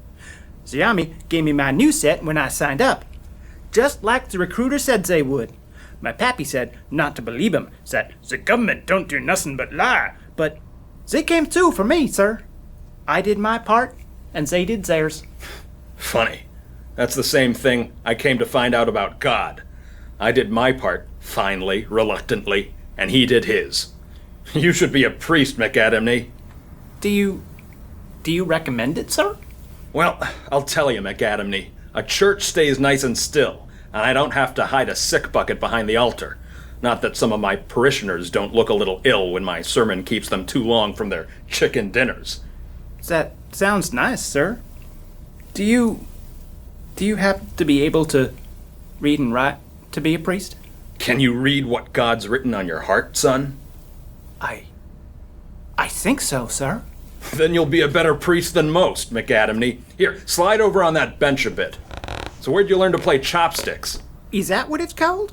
The Army gave me my new set when I signed up, just like the recruiter said they would. My pappy said not to believe him, that the government don't do nothing but lie, but They came too for me, sir. I did my part, and they did theirs. Funny. That's the same thing I came to find out about God. I did my part, finally, reluctantly, and he did his. You should be a priest, McAdamney. Do you recommend it, sir? Well, I'll tell you, McAdamney. A church stays nice and still, and I don't have to hide a sick bucket behind the altar. Not that some of my parishioners don't look a little ill when my sermon keeps them too long from their chicken dinners. That sounds nice, sir. Do you happen to be able to read and write to be a priest? Can you read what God's written on your heart, son? I think so, sir. Then you'll be a better priest than most, McAdamney. Here, slide over on that bench a bit. So where'd you learn to play chopsticks? Is that what it's called?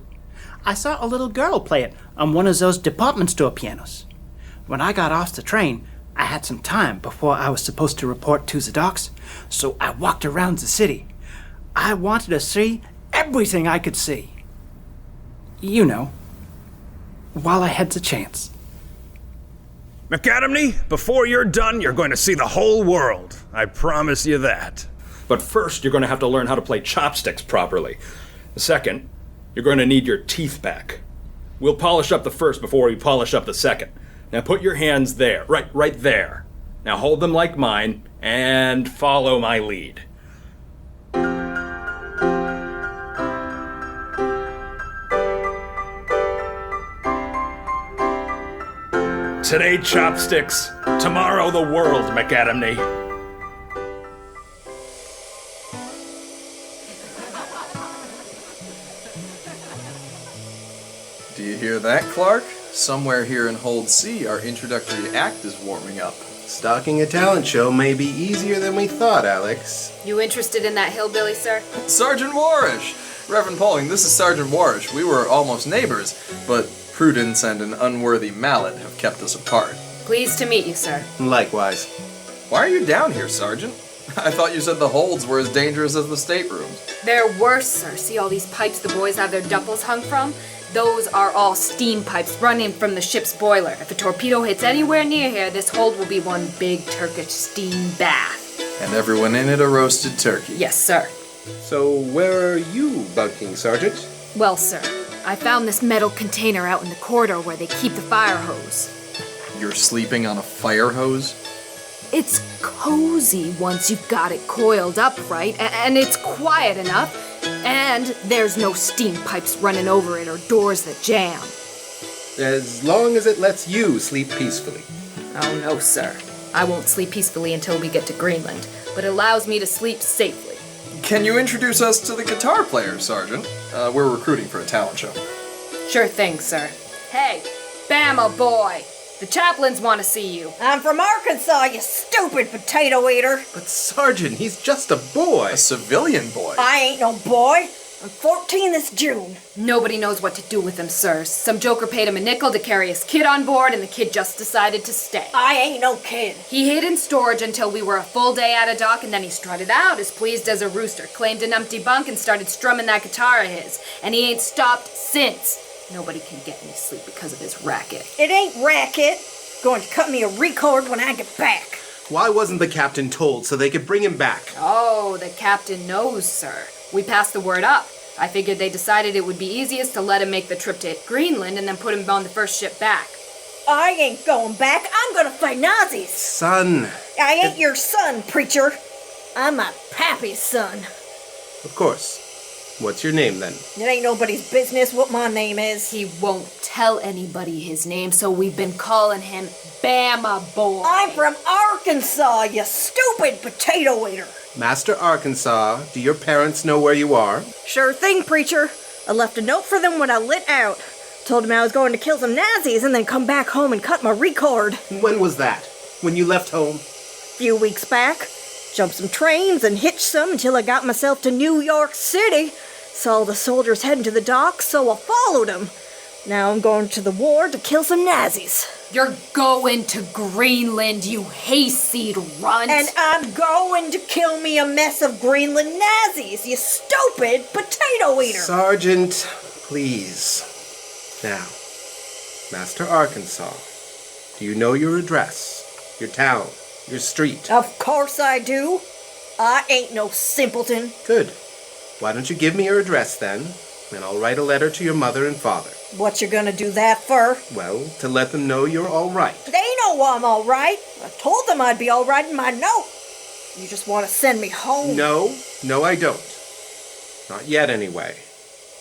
I saw a little girl play it on one of those department store pianos. When I got off the train, I had some time before I was supposed to report to the docks, so I walked around the city. I wanted to see everything I could see. You know, while I had the chance. McAdamney, before you're done, you're going to see the whole world. I promise you that. But first, you're going to have to learn how to play chopsticks properly. Second, you're going to need your teeth back. We'll polish up the first before we polish up the second. Now put your hands there, right there. Now hold them like mine, and follow my lead. Today, chopsticks. Tomorrow, the world, McAdamney. Do you hear that, Clark? Somewhere here in Hold C, our introductory act is warming up. Stalking a talent show may be easier than we thought, Alex. You interested in that hillbilly, sir? Sergeant Warish! Reverend Pauling, this is Sergeant Warish. We were almost neighbors, but prudence and an unworthy mallet have kept us apart. Pleased to meet you, sir. Likewise. Why are you down here, Sergeant? I thought you said the holds were as dangerous as the staterooms. They're worse, sir. See all these pipes the boys have their duffels hung from? Those are all steam pipes running from the ship's boiler. If a torpedo hits anywhere near here, this hold will be one big Turkish steam bath. And everyone in it a roasted turkey. Yes, sir. So where are you bunking, Sergeant? Well, sir, I found this metal container out in the corridor where they keep the fire hose. You're sleeping on a fire hose? It's cozy once you've got it coiled up right, and it's quiet enough, and there's no steam pipes running over it or doors that jam. As long as it lets you sleep peacefully. Oh, no, sir. I won't sleep peacefully until we get to Greenland, but it allows me to sleep safely. Can you introduce us to the guitar player, Sergeant? We're recruiting for a talent show. Sure thing, sir. Hey, Bama boy! The chaplains want to see you. I'm from Arkansas, you stupid potato eater. But Sergeant, he's just a boy. A civilian boy. I ain't no boy. I'm 14 this June. Nobody knows what to do with him, sir. Some joker paid him a nickel to carry his kid on board, and the kid just decided to stay. I ain't no kid. He hid in storage until we were a full day at a dock, and then he strutted out as pleased as a rooster, claimed an empty bunk, and started strumming that guitar of his. And he ain't stopped since. Nobody can get any sleep because of his racket. It ain't racket. Going to cut me a record when I get back. Why wasn't the captain told so they could bring him back? Oh, the captain knows, sir. We passed the word up. I figured they decided it would be easiest to let him make the trip to Greenland and then put him on the first ship back. I ain't going back. I'm gonna fight Nazis. Son. I ain't your son, preacher. I'm my pappy's son. Of course. What's your name, then? It ain't nobody's business what my name is. He won't tell anybody his name, so we've been calling him Bama Boy. I'm from Arkansas, you stupid potato eater. Master Arkansas, do your parents know where you are? Sure thing, preacher. I left a note for them when I lit out. Told them I was going to kill some Nazis and then come back home and cut my record. When was that? When you left home? A few weeks back. Jumped some trains and hitched some until I got myself to New York City. Saw the soldiers heading to the docks, so I followed them. Now I'm going to the war to kill some Nazis. You're going to Greenland, you hayseed runt. And I'm going to kill me a mess of Greenland Nazis, you stupid potato eater. Sergeant, please. Now, Master Arkansas, do you know your address? your town, your street. Of course I do. I ain't no simpleton. Good. Why don't you give me your address then, and I'll write a letter to your mother and father. What you gonna do that for? Well, to let them know you're all right. They know I'm all right. I told them I'd be all right in my note. You just want to send me home? No, I don't. Not yet, anyway.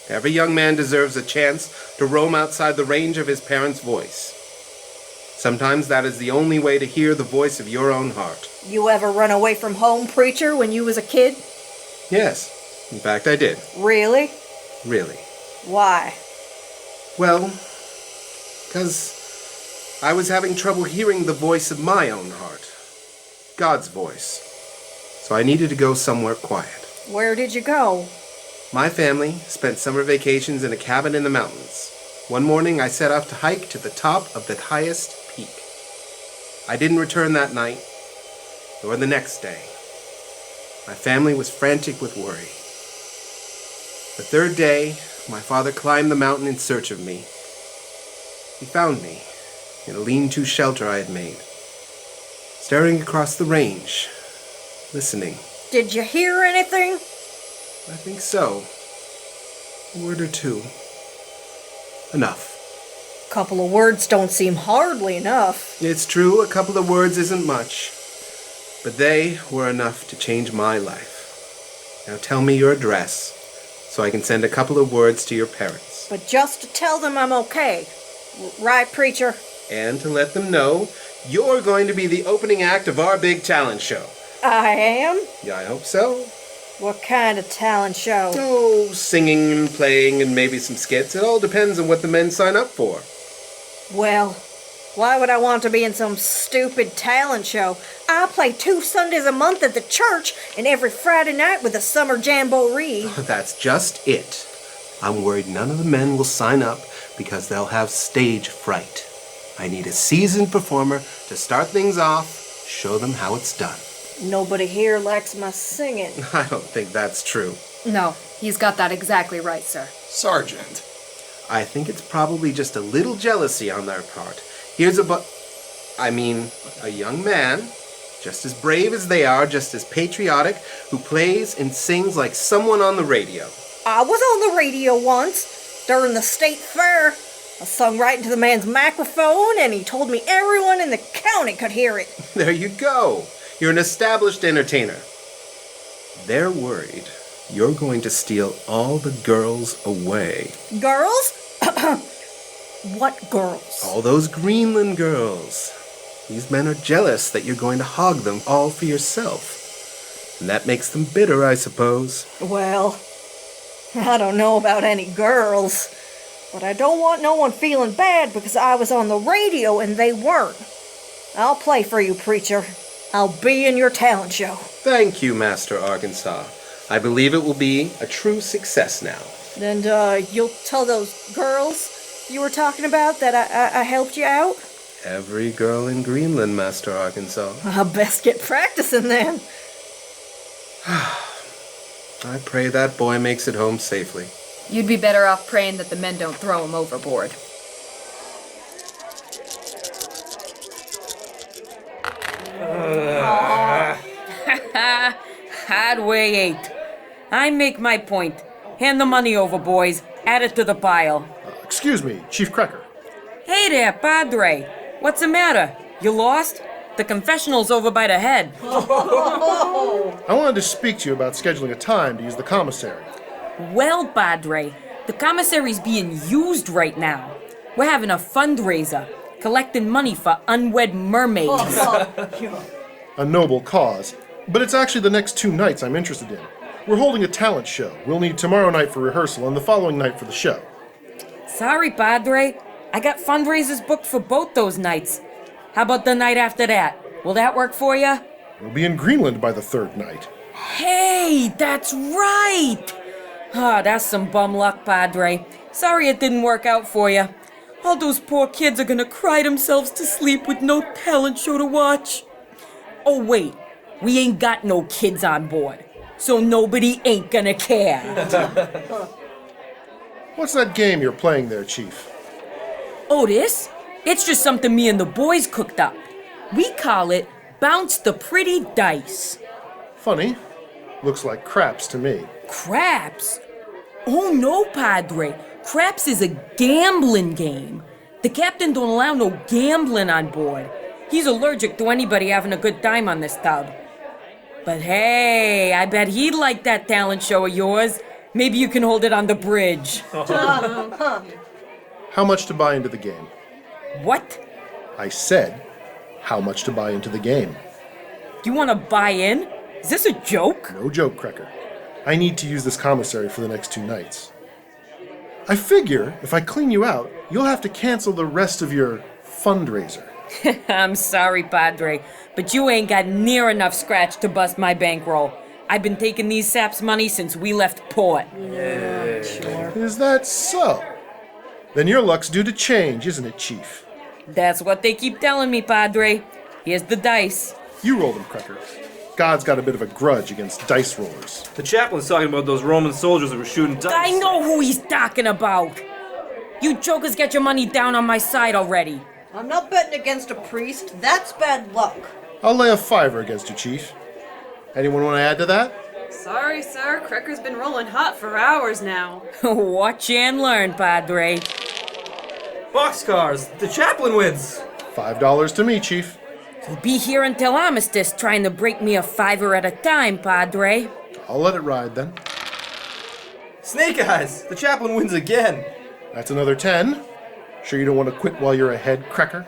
Every young man deserves a chance to roam outside the range of his parents' voice. Sometimes that is the only way to hear the voice of your own heart. You ever run away from home, preacher, when you was a kid? Yes. In fact, I did. Really? Really. Why? Well, because I was having trouble hearing the voice of my own heart. God's voice. So I needed to go somewhere quiet. Where did you go? My family spent summer vacations in a cabin in the mountains. One morning I set off to hike to the top of the highest peak. I didn't return that night, nor the next day. My family was frantic with worry. The third day, my father climbed the mountain in search of me. He found me in a lean-to shelter I had made, staring across the range, listening. Did you hear anything? I think so. A word or two. Enough. Couple of words don't seem hardly enough. It's true, a couple of words isn't much, but they were enough to change my life. Now tell me your address, so I can send a couple of words to your parents. But just to tell them I'm okay. Right, preacher? And to let them know you're going to be the opening act of our big talent show. I am? Yeah, I hope so. What kind of talent show? Oh, singing and playing and maybe some skits. It all depends on what the men sign up for. Well, why would I want to be in some stupid talent show? I play 2 Sundays a month at the church and every Friday night with a summer jamboree. That's just it. I'm worried none of the men will sign up because they'll have stage fright. I need a seasoned performer to start things off, show them how it's done. Nobody here likes my singing. I don't think that's true. No, he's got that exactly right, sir. Sergeant. I think it's probably just a little jealousy on their part. Here's a young man, just as brave as they are, just as patriotic, who plays and sings like someone on the radio. I was on the radio once, during the state fair. I sung right into the man's microphone, and he told me everyone in the county could hear it. There you go. You're an established entertainer. They're worried you're going to steal all the girls away. Girls? What girls? All those Greenland girls. These men are jealous that you're going to hog them all for yourself. And that makes them bitter, I suppose. Well, I don't know about any girls, but I don't want no one feeling bad because I was on the radio and they weren't. I'll play for you, preacher. I'll be in your talent show. Thank you, Master Arkansas. I believe it will be a true success now. And, you'll tell those girls you were talking about that I helped you out? Every girl in Greenland, Master Arkansas. I'll best get practicing then. I pray that boy makes it home safely. You'd be better off praying that the men don't throw him overboard. Hard way 8. I make my point. Hand the money over, boys. Add it to the pile. Excuse me, Chief Cracker. Hey there, Padre. What's the matter? You lost? The confessional's over by the head. I wanted to speak to you about scheduling a time to use the commissary. Well, Padre, the commissary's being used right now. We're having a fundraiser, collecting money for unwed mermaids. A noble cause, but it's actually the next 2 nights I'm interested in. We're holding a talent show. We'll need tomorrow night for rehearsal and the following night for the show. Sorry, Padre. I got fundraisers booked for both those nights. How about the night after that? Will that work for you? We'll be in Greenland by the 3rd night. Hey, that's right! That's some bum luck, Padre. Sorry it didn't work out for you. All those poor kids are gonna cry themselves to sleep with no talent show to watch. Oh, wait. We ain't got no kids on board, so nobody ain't gonna care. What's that game you're playing there, Chief? Oh, this? It's just something me and the boys cooked up. We call it bounce the pretty dice. Funny. Looks like craps to me. Craps? Oh no, Padre. Craps is a gambling game. The captain don't allow no gambling on board. He's allergic to anybody having a good time on this tub. But hey, I bet he'd like that talent show of yours. Maybe you can hold it on the bridge. How much to buy into the game? What? I said, how much to buy into the game? You want to buy in? Is this a joke? No joke, Cracker. I need to use this commissary for the next 2 nights. I figure if I clean you out, you'll have to cancel the rest of your fundraiser. I'm sorry, Padre, but you ain't got near enough scratch to bust my bankroll. I've been taking these saps' money since we left port. Yeah, sure. Is that so? Then your luck's due to change, isn't it, Chief? That's what they keep telling me, Padre. Here's the dice. You roll them, Cracker. God's got a bit of a grudge against dice rollers. The chaplain's talking about those Roman soldiers that were shooting dice. I know who he's talking about. You jokers get your money down on my side already. I'm not betting against a priest. That's bad luck. I'll lay a $5 against you, Chief. Anyone want to add to that? Sorry, sir. Cracker's been rolling hot for hours now. Watch and learn, Padre. Boxcars! The chaplain wins! $5 to me, Chief. You'll be here until Armistice trying to break me a $5 at a time, Padre. I'll let it ride, then. Snake Eyes! The chaplain wins again! That's another 10. Sure you don't want to quit while you're ahead, Cracker?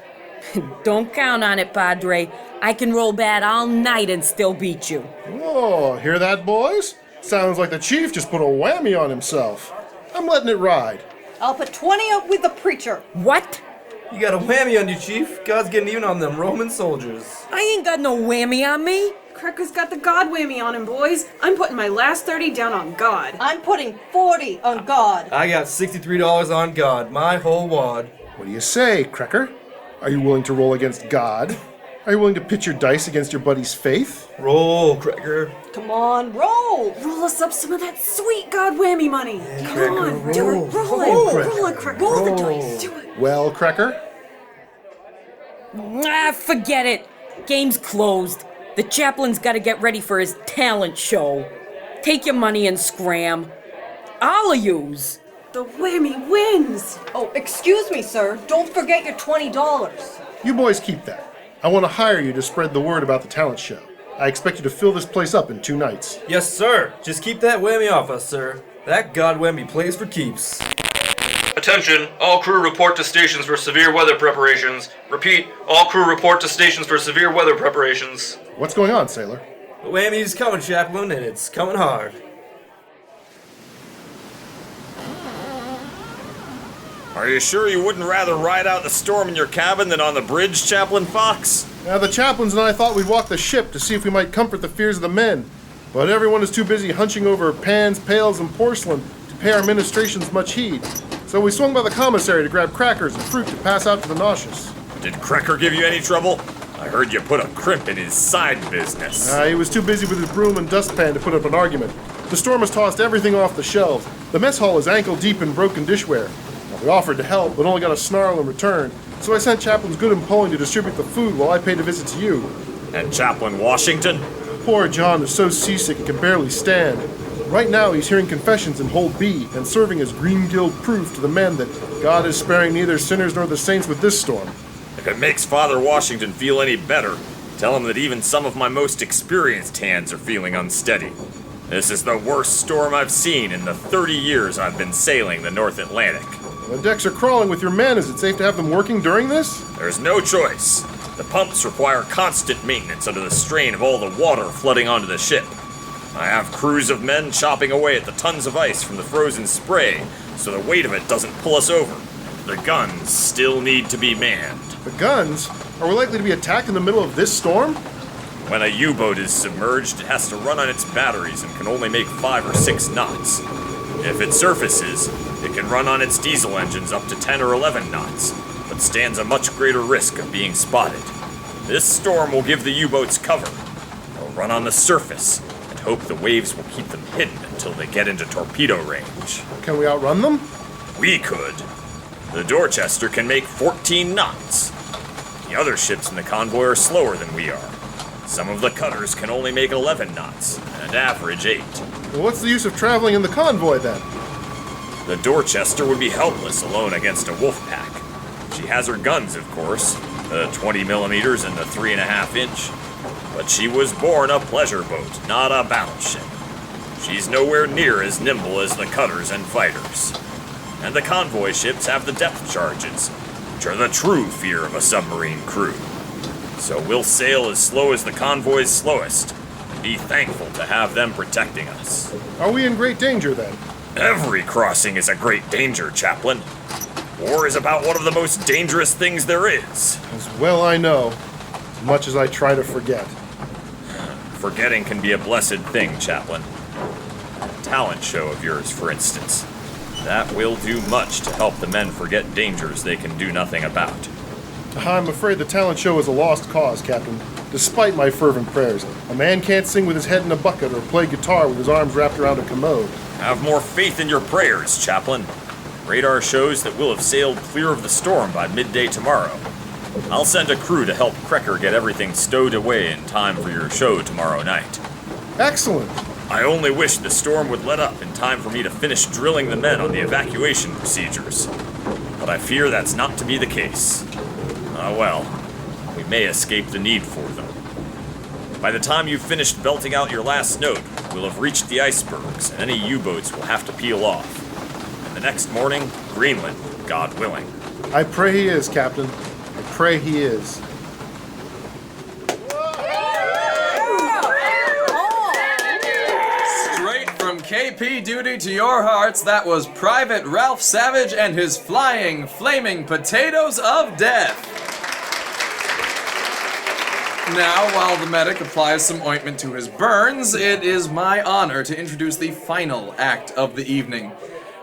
Don't count on it, Padre. I can roll bad all night and still beat you. Oh, hear that, boys? Sounds like the Chief just put a whammy on himself. I'm letting it ride. I'll put 20 up with the preacher. What? You got a whammy on you, Chief. God's getting even on them Roman soldiers. I ain't got no whammy on me. Cracker's got the God whammy on him, boys. I'm putting my last 30 down on God. I'm putting 40 on God. I got $63 on God, my whole wad. What do you say, Cracker? Are you willing to roll against God? Are you willing to pitch your dice against your buddy's faith? Roll, Cracker. Come on, roll! Roll us up some of that sweet God whammy money. Yeah, Come Cracker, on, roll. do it. Roll it, Cracker. Roll the dice. Do it. Well, Cracker? Forget it. Game's closed. The chaplain's got to get ready for his talent show. Take your money and scram. All of yous. The whammy wins. Oh, excuse me, sir. Don't forget your $20. You boys keep that. I want to hire you to spread the word about the talent show. I expect you to fill this place up in 2 nights. Yes, sir. Just keep that whammy off us, sir. That God whammy plays for keeps. Attention, all crew report to stations for severe weather preparations. Repeat, all crew report to stations for severe weather preparations. What's going on, sailor? The whammy's coming, Chaplain, and it's coming hard. Are you sure you wouldn't rather ride out the storm in your cabin than on the bridge, Chaplain Fox? The chaplains and I thought we'd walk the ship to see if we might comfort the fears of the men. But everyone is too busy hunching over pans, pails, and porcelain to pay our ministrations much heed. So we swung by the commissary to grab crackers and fruit to pass out to the nauseous. Did Cracker give you any trouble? I heard you put a crimp in his side business. He was too busy with his broom and dustpan to put up an argument. The storm has tossed everything off the shelves. The mess hall is ankle deep in broken dishware. We offered to help, but only got a snarl in return. So I sent Chaplains Good and Pulling to distribute the food while I paid a visit to you. And Chaplain Washington? Poor John is so seasick he can barely stand. Right now he's hearing confessions in Hold B and serving as Green Guild proof to the men that God is sparing neither sinners nor the saints with this storm. If it makes Father Washington feel any better, tell him that even some of my most experienced hands are feeling unsteady. This is the worst storm I've seen in the 30 years I've been sailing the North Atlantic. The decks are crawling with your men. Is it safe to have them working during this? There's no choice. The pumps require constant maintenance under the strain of all the water flooding onto the ship. I have crews of men chopping away at the tons of ice from the frozen spray, so the weight of it doesn't pull us over. The guns still need to be manned. The guns? Are we likely to be attacked in the middle of this storm? When a U-boat is submerged, it has to run on its batteries and can only make 5 or 6 knots. If it surfaces, it can run on its diesel engines up to 10 or 11 knots, but stands a much greater risk of being spotted. This storm will give the U-boats cover. They'll run on the surface and hope the waves will keep them hidden until they get into torpedo range. Can we outrun them? We could. The Dorchester can make 14 knots. The other ships in the convoy are slower than we are. Some of the cutters can only make 11 knots, and average 8. Well, what's the use of traveling in the convoy then? The Dorchester would be helpless alone against a wolf pack. She has her guns, of course, the 20 millimeters and the 3.5 inch. But she was born a pleasure boat, not a battleship. She's nowhere near as nimble as the cutters and fighters. And the convoy ships have the depth charges, which are the true fear of a submarine crew. So we'll sail as slow as the convoy's slowest, and be thankful to have them protecting us. Are we in great danger then? Every crossing is a great danger, Chaplain. War is about one of the most dangerous things there is. As well I know, as much as I try to forget. Forgetting can be a blessed thing, Chaplain. A talent show of yours, for instance. That will do much to help the men forget dangers they can do nothing about. I'm afraid the talent show is a lost cause, Captain. Despite my fervent prayers, a man can't sing with his head in a bucket or play guitar with his arms wrapped around a commode. Have more faith in your prayers, Chaplain. Radar shows that we'll have sailed clear of the storm by midday tomorrow. I'll send a crew to help Krecker get everything stowed away in time for your show tomorrow night. Excellent! I only wish the storm would let up in time for me to finish drilling the men on the evacuation procedures. But I fear that's not to be the case. Well, we may escape the need for them. By the time you've finished belting out your last note, we'll have reached the icebergs, and any U-boats will have to peel off. And the next morning, Greenland, God willing. I pray he is, Captain. I pray he is. Straight from KP duty to your hearts, that was Private Ralph Savage and his flying, flaming potatoes of death. Now, while the medic applies some ointment to his burns, it is my honor to introduce the final act of the evening.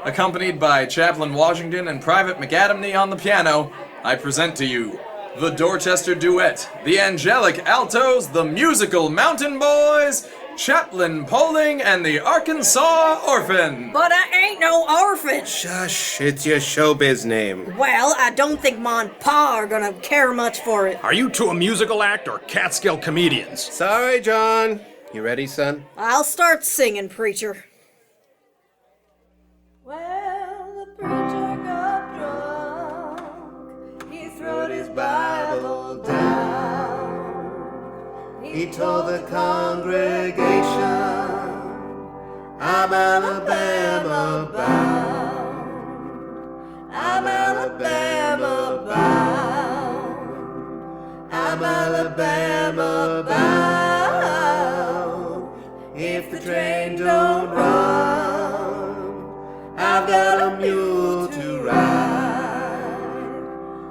Accompanied by Chaplain Washington and Private McAdamney on the piano, I present to you the Dorchester Duet, the Angelic Altos, the Musical Mountain Boys, Chaplain Poling, and the Arkansas Orphan. But I ain't no orphan. Shush, it's your showbiz name. Well, I don't think Ma and Pa are gonna care much for it. Are you two a musical act or Catskill comedians? Sorry, John. You ready, son? I'll start singing, preacher. Well, the preacher got drunk. He throwed his Bible down. He told the congregation, I'm Alabama bound. I'm Alabama bound. I'm Alabama bound. If the train don't run, I've got a mule to ride.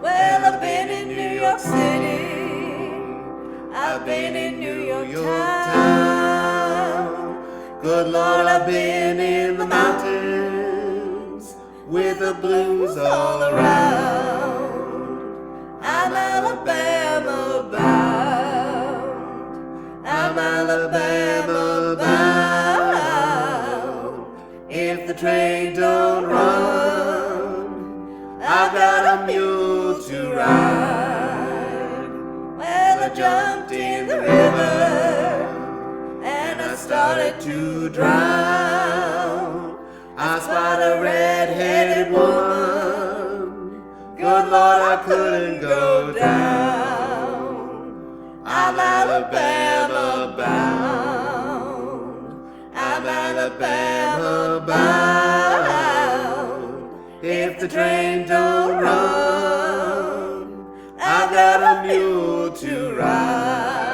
Well, I've been in New York City. I've been in New York town. Good Lord, I've been in the mountains with the blues all around. I'm Alabama bound. I'm Alabama bound. If the train don't run, I've got a mule to ride. Well, I jumped in the river and I started to drown. I spied a red-headed woman. Good Lord, I couldn't go down. I'm Alabama bound. I'm Alabama bound. If the train don't run, I've got a mule to ride.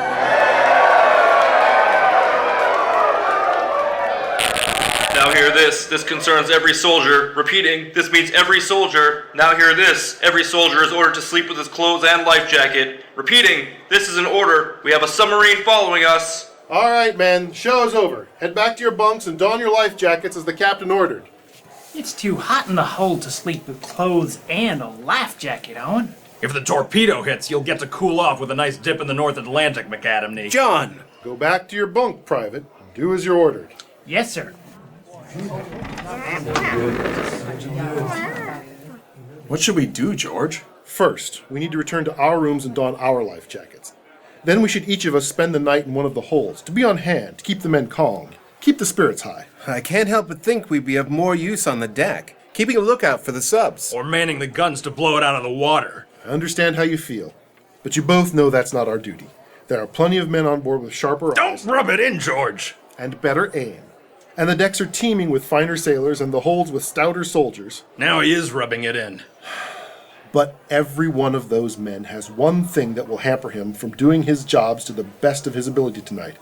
Now hear this. This concerns every soldier. Repeating, this means every soldier. Now hear this. Every soldier is ordered to sleep with his clothes and life jacket. Repeating, this is an order. We have a submarine following us. All right, men. Show's over. Head back to your bunks and don your life jackets as the captain ordered. It's too hot in the hold to sleep with clothes and a life jacket on. If the torpedo hits, you'll get to cool off with a nice dip in the North Atlantic, McAdamney. John! Go back to your bunk, Private. Do as you're ordered. Yes, sir. What should we do, George? First, we need to return to our rooms and don our life jackets. Then we should each of us spend the night in one of the holds, to be on hand, to keep the men calm, keep the spirits high. I can't help but think we'd be of more use on the deck, keeping a lookout for the subs. Or manning the guns to blow it out of the water. I understand how you feel, but you both know that's not our duty. There are plenty of men on board with sharper eyes. Don't rub it in, George! And better aim. And the decks are teeming with finer sailors and the holds with stouter soldiers. Now he is rubbing it in. But every one of those men has one thing that will hamper him from doing his jobs to the best of his ability tonight.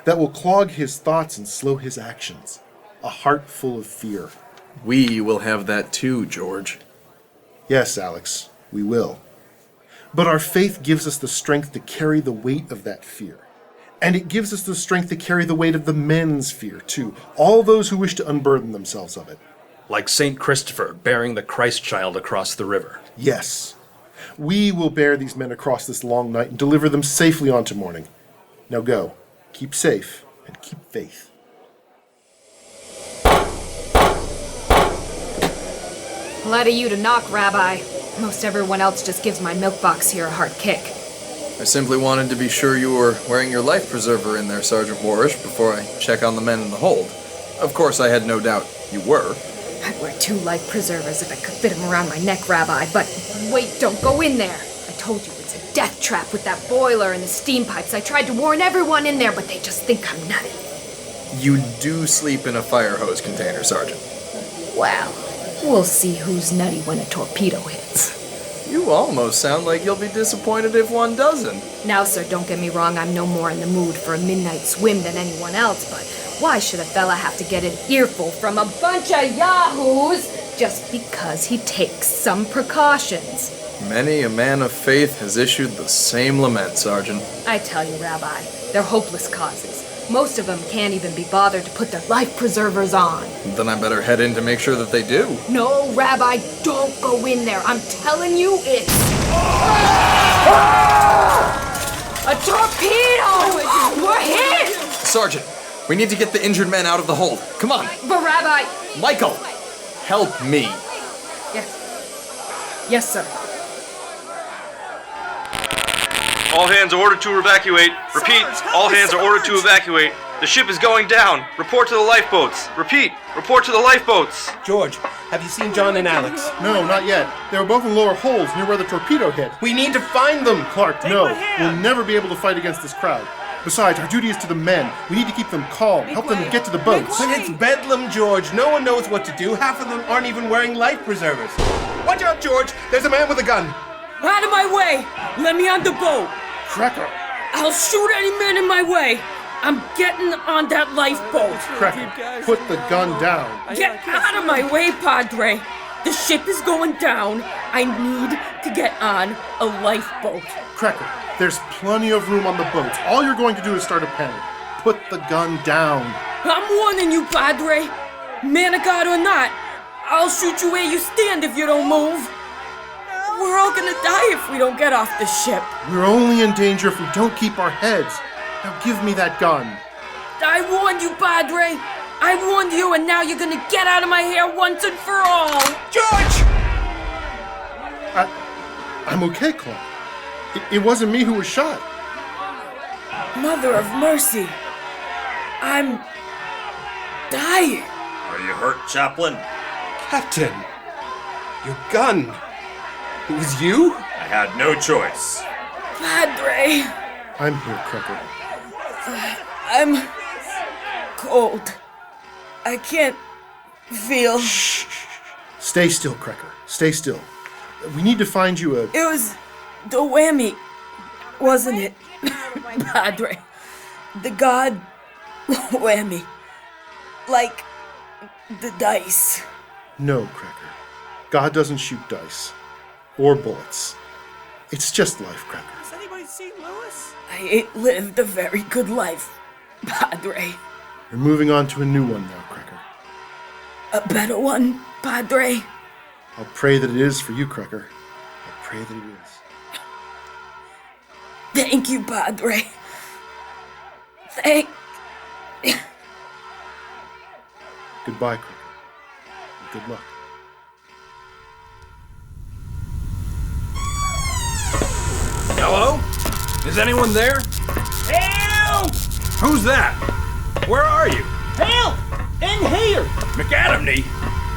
That will clog his thoughts and slow his actions. A heart full of fear. We will have that too, George. Yes, Alex, we will. But our faith gives us the strength to carry the weight of that fear. And it gives us the strength to carry the weight of the men's fear, too. All those who wish to unburden themselves of it. Like St. Christopher bearing the Christ child across the river. Yes. We will bear these men across this long night and deliver them safely on to morning. Now go. Keep safe and keep faith. Polite of you to knock, Rabbi. Most everyone else just gives my milk box here a hard kick. I simply wanted to be sure you were wearing your life preserver in there, Sergeant Warish, before I check on the men in the hold. Of course, I had no doubt you were. I'd wear 2 life preservers if I could fit them around my neck, Rabbi, but wait, don't go in there. I told you it's a death trap with that boiler and the steam pipes. I tried to warn everyone in there, but they just think I'm nutty. You do sleep in a fire hose container, Sergeant. Well, we'll see who's nutty when a torpedo hits. You almost sound like you'll be disappointed if one doesn't. Now, sir, don't get me wrong, I'm no more in the mood for a midnight swim than anyone else, but why should a fella have to get an earful from a bunch of yahoos just because he takes some precautions? Many a man of faith has issued the same lament, Sergeant. I tell you, Rabbi, they're hopeless causes. Most of them can't even be bothered to put their life preservers on. Then I better head in to make sure that they do. No, Rabbi, don't go in there. I'm telling you, it's... A torpedo! We're hit! Sergeant, we need to get the injured men out of the hold. Come on. But, Rabbi... Michael, help me. Yes. Yes, sir. All hands are ordered to evacuate. Repeat, all hands are ordered to evacuate. The ship is going down. Report to the lifeboats. Repeat, report to the lifeboats. George, have you seen John and Alex? No, not yet. They were both in lower holds near where the torpedo hit. We need to find them. Clark, no. We'll never be able to fight against this crowd. Besides, our duty is to the men. We need to keep them calm, help them get to the boats. But it's bedlam, George. No one knows what to do. Half of them aren't even wearing life preservers. Watch out, George. There's a man with a gun. Out of my way! Let me on the boat! Cracker! I'll shoot any man in my way! I'm getting on that lifeboat! Cracker, put the gun down. Get out of my way, Padre! The ship is going down. I need to get on a lifeboat. Cracker, there's plenty of room on the boats. All you're going to do is start a panic. Put the gun down. I'm warning you, Padre. Man of God or not, I'll shoot you where you stand if you don't move. We're all gonna die if we don't get off the ship. We're only in danger if we don't keep our heads. Now give me that gun. I warned you, Padre. I warned you, and now you're gonna get out of my hair once and for all. George! I'm okay, Clark. It wasn't me who was shot. Mother of mercy. I'm dying. Are you hurt, Chaplain? Captain, your gun. It was you? I had no choice. Padre. I'm here, Cracker. I'm cold. I can't feel. Shh. Stay still, Cracker. Stay still. We need to find you a... It was the whammy, wasn't it, Padre? The god whammy. Like the dice. No, Cracker. God doesn't shoot dice. Or bullets. It's just life, Cracker. Has anybody seen Lewis? I ain't lived a very good life, Padre. You're moving on to a new one now, Cracker. A better one, Padre? I'll pray that it is for you, Cracker. I'll pray that it is. Thank you, Padre. Thank... Goodbye, Cracker. And good luck. Is anyone there? Help! Who's that? Where are you? Help! In here! McAdamney?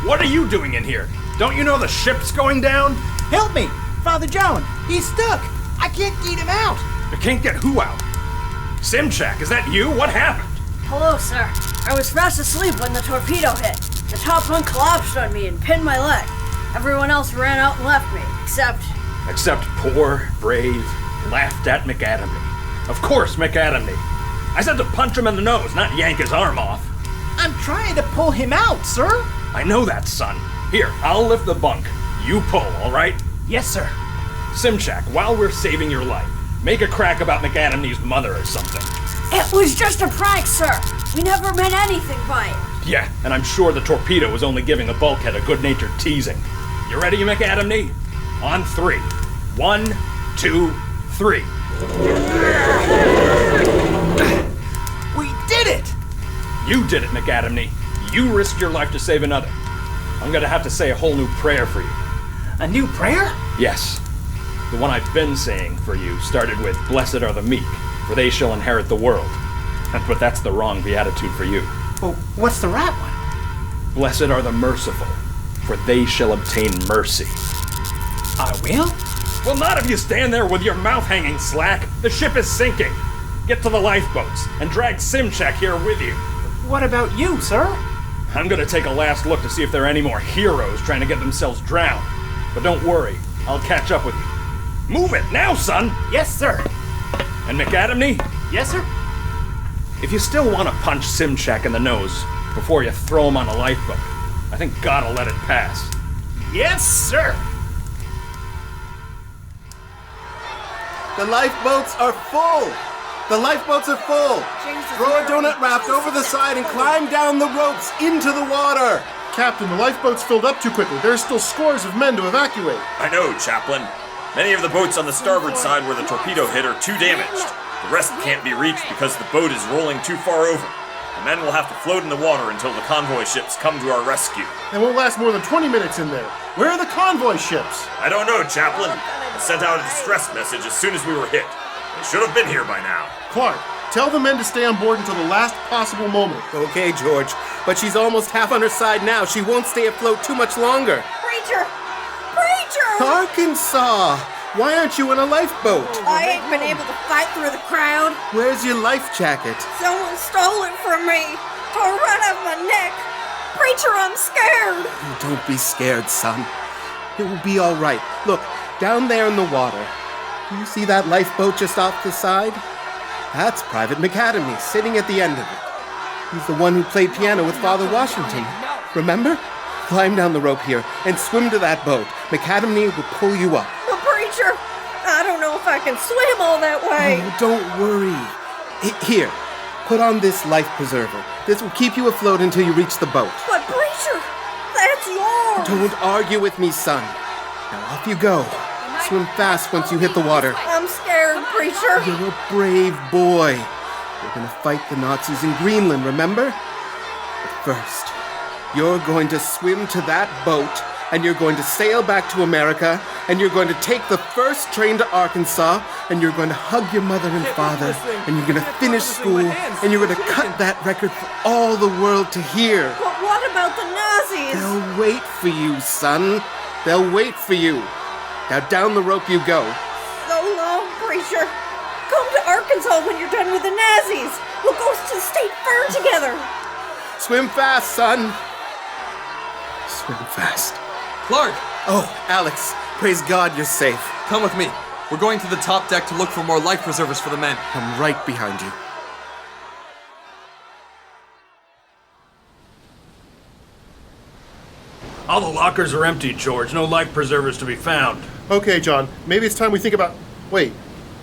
What are you doing in here? Don't you know the ship's going down? Help me! Father John, he's stuck! I can't get him out! You can't get who out? Simchak, is that you? What happened? Hello, sir. I was fast asleep when the torpedo hit. The top bunk collapsed on me and pinned my leg. Everyone else ran out and left me, except poor, brave, laughed at McAdamney. Of course, McAdamney. I said to punch him in the nose, not yank his arm off. I'm trying to pull him out, sir. I know that, son. Here, I'll lift the bunk. You pull, all right? Yes, sir. Simchak, while we're saving your life, make a crack about McAdamney's mother or something. it was just a prank, sir. We never meant anything by it. Yeah, and I'm sure the torpedo was only giving the bulkhead a good-natured teasing. You ready, McAdamney? On 3. 1, 2, 3. We did it! You did it, McAdamney. You risked your life to save another. I'm gonna have to say a whole new prayer for you. A new prayer? Yes. The one I've been saying for you started with, "Blessed are the meek, for they shall inherit the world." But that's the wrong beatitude for you. Well, what's the right one? "Blessed are the merciful, for they shall obtain mercy." I will? Well, not if you stand there with your mouth hanging slack. The ship is sinking. Get to the lifeboats and drag Simchak here with you. What about you, sir? I'm gonna take a last look to see if there are any more heroes trying to get themselves drowned. But don't worry, I'll catch up with you. Move it now, son! Yes, sir. And McAdamney? Yes, sir? If you still want to punch Simchak in the nose before you throw him on a lifeboat, I think God will let it pass. Yes, sir! The lifeboats are full! The lifeboats are full! Throw a donut raft over the side and climb down the ropes into the water! Captain, the lifeboat's filled up too quickly. There's still scores of men to evacuate. I know, Chaplain. Many of the boats on the starboard side where the torpedo hit are too damaged. The rest can't be reached because the boat is rolling too far over. The men will have to float in the water until the convoy ships come to our rescue. It won't last more than 20 minutes in there. Where are the convoy ships? I don't know, Chaplain. I sent out a distress message as soon as we were hit. They should have been here by now. Clark, tell the men to stay on board until the last possible moment. Okay, George, but she's almost half on her side now. She won't stay afloat too much longer. Preacher! Preacher! Arkansas! Why aren't you in a lifeboat? I ain't been able to fight through the crowd. Where's your life jacket? Someone stole it from me. Tore right off my neck. Preacher, I'm scared. Oh, don't be scared, son. It will be all right. Look, down there in the water. Do you see that lifeboat just off the side? That's Private McAdamney sitting at the end of it. He's the one who played piano with Father Washington. Remember? Climb down the rope here and swim to that boat. McAdamney will pull you up. But preacher, I don't know if I can swim all that way. Oh, don't worry. Here, put on this life preserver. This will keep you afloat until you reach the boat. But preacher, that's yours. Don't argue with me, son. Now off you go. Swim fast once you hit the water. I'm scared, preacher. You're a brave boy. You're gonna fight the Nazis in Greenland, remember? But first, you're going to swim to that boat, and you're going to sail back to America, and you're going to take the first train to Arkansas, and you're going to hug your mother and father, and you're going to finish school, and you're going to cut that record for all the world to hear. But what about the Nazis? They'll wait for you, son. They'll wait for you. Now down the rope you go. So long, preacher. Come to Arkansas when you're done with the Nazis. We'll go to the state fair together. Swim fast, son. Swim fast. Clark! Oh, Alex, praise God you're safe. Come with me. We're going to the top deck to look for more life preservers for the men. I'm right behind you. All the lockers are empty, George. No life preservers to be found. Okay, John, maybe it's time we think about... Wait,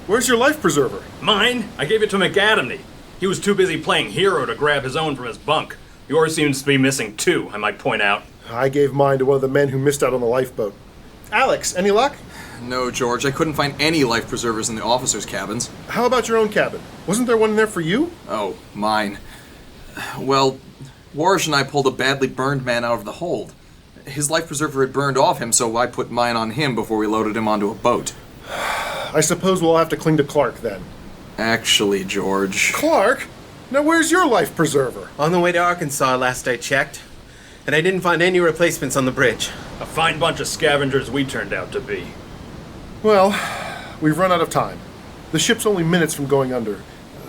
where's your life preserver? Mine? I gave it to McAdamney. He was too busy playing hero to grab his own from his bunk. Yours seems to be missing too, I might point out. I gave mine to one of the men who missed out on the lifeboat. Alex, any luck? No, George. I couldn't find any life preservers in the officers' cabins. How about your own cabin? Wasn't there one in there for you? Oh, mine. Well, Warish and I pulled a badly burned man out of the hold. His life preserver had burned off him, so I put mine on him before we loaded him onto a boat. I suppose we'll have to cling to Clark then. Actually, George. Clark? Now where's your life preserver? On the way to Arkansas last I checked, and I didn't find any replacements on the bridge. A fine bunch of scavengers we turned out to be. Well, we've run out of time. The ship's only minutes from going under.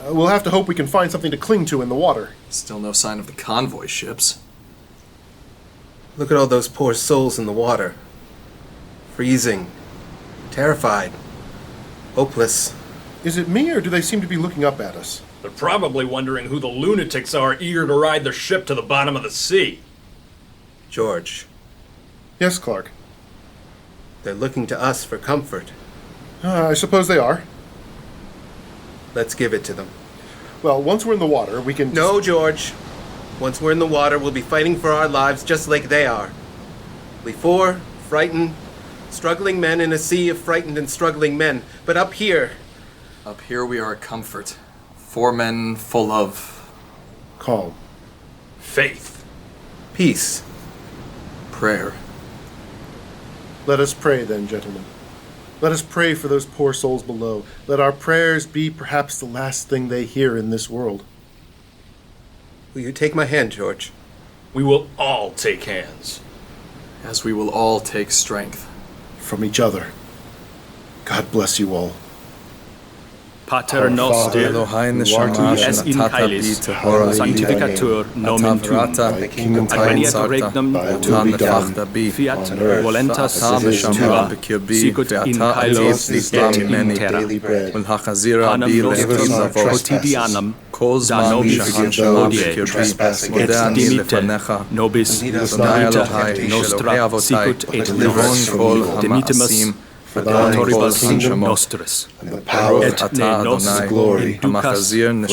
We'll have to hope we can find something to cling to in the water. Still no sign of the convoy ships. Look at all those poor souls in the water. Freezing. Terrified. Hopeless. Is it me, or do they seem to be looking up at us? They're probably wondering who the lunatics are eager to ride the ship to the bottom of the sea. George. Yes, Clark. They're looking to us for comfort. I suppose they are. Let's give it to them. Well, once we're in the water, we can... No, George. Once we're in the water, we'll be fighting for our lives just like they are. We four, frightened, struggling men in a sea of frightened and struggling men. But up here... Up here we are a comfort. 4 men full of... calm. Faith. Peace. Prayer. Let us pray then, gentlemen. Let us pray for those poor souls below. Let our prayers be perhaps the last thing they hear in this world. Will you take my hand, George? We will all take hands. As we will all take strength. From each other. God bless you all. Pater noster, es in caelis, sanctificatur nomen tuum, adveniat regnum tuum, fiat voluntas tua, sicut in caelos et in terra. Panem nostrum quotidianum da nobis hodie, et dimitte nobis debita nostra, sicut et nos dimittimus autoribus nostris, et ne nos inducas in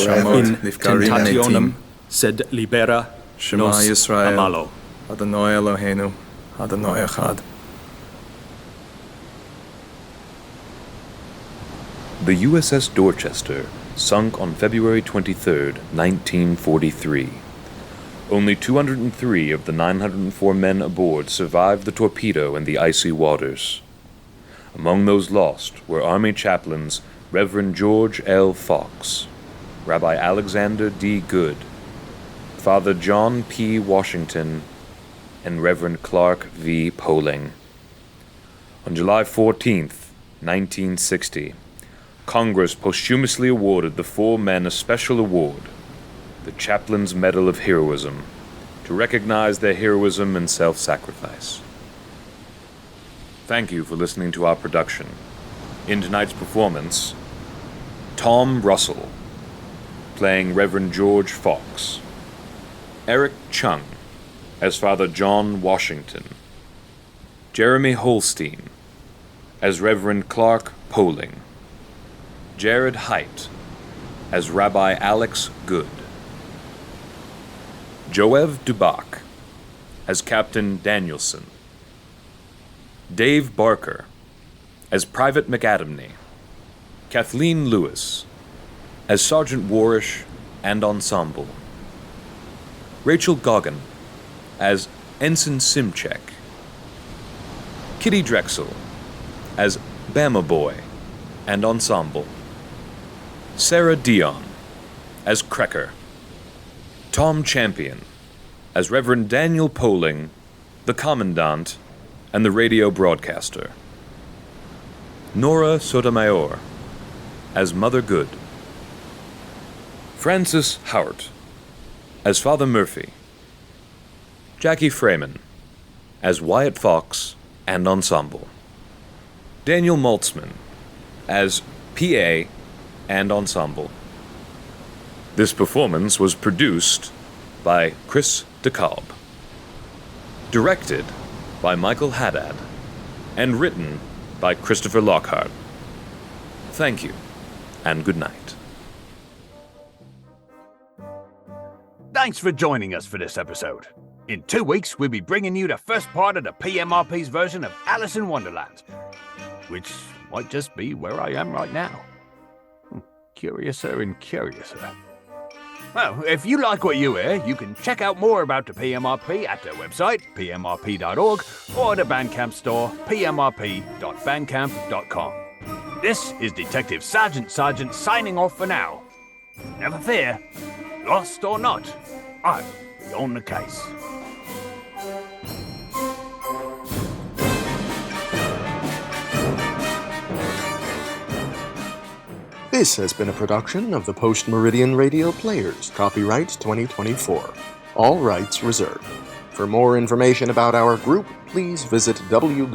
tentationem, sed libera nos a malo. Adonai Eloheinu, Adonai Echad. The USS Dorchester sunk on February 23, 1943. Only 203 of the 904 men aboard survived the torpedo and the icy waters. Among those lost were Army chaplains Reverend George L. Fox, Rabbi Alexander D. Good, Father John P. Washington, and Reverend Clark V. Poling. On July 14, 1960, Congress posthumously awarded the 4 men a special award, the Chaplain's Medal of Heroism, to recognize their heroism and self-sacrifice. Thank you for listening to our production. In tonight's performance, Tom Russell, playing Reverend George Fox, Eric Chung as Father John Washington, Jeremy Holstein as Reverend Clark Poling, Jared Height as Rabbi Alex Good, Joev Dubak as Captain Danielson, Dave Barker as Private McAdamney, Kathleen Lewis as Sergeant Warish and Ensemble, Rachel Goggin as Ensign Simchek, Kitty Drexel as Bama Boy and Ensemble, Sarah Dion as Krecker, Tom Champion as Reverend Daniel Poling, the Commandant and the radio broadcaster, Nora Sotomayor as Mother Good, Francis Howard as Father Murphy, Jackie Freeman as Wyatt Fox and Ensemble, Daniel Maltzman as PA and Ensemble. This performance was produced by Chris DeKalb, directed by Michael Haddad, and written by Christopher Lockhart. Thank you, and good night. Thanks for joining us for this episode. In 2 weeks, we'll be bringing you the first part of the PMRP's version of Alice in Wonderland, which might just be where I am right now. Curiouser and curiouser. Well, if you like what you hear, you can check out more about the PMRP at their website, pmrp.org, or the Bandcamp store, pmrp.bandcamp.com. This is Detective Sergeant signing off for now. Never fear, lost or not, I'll be on the case. This has been a production of the Post Meridian Radio Players, copyright 2024. All rights reserved. For more information about our group, please visit www.pmrp.org.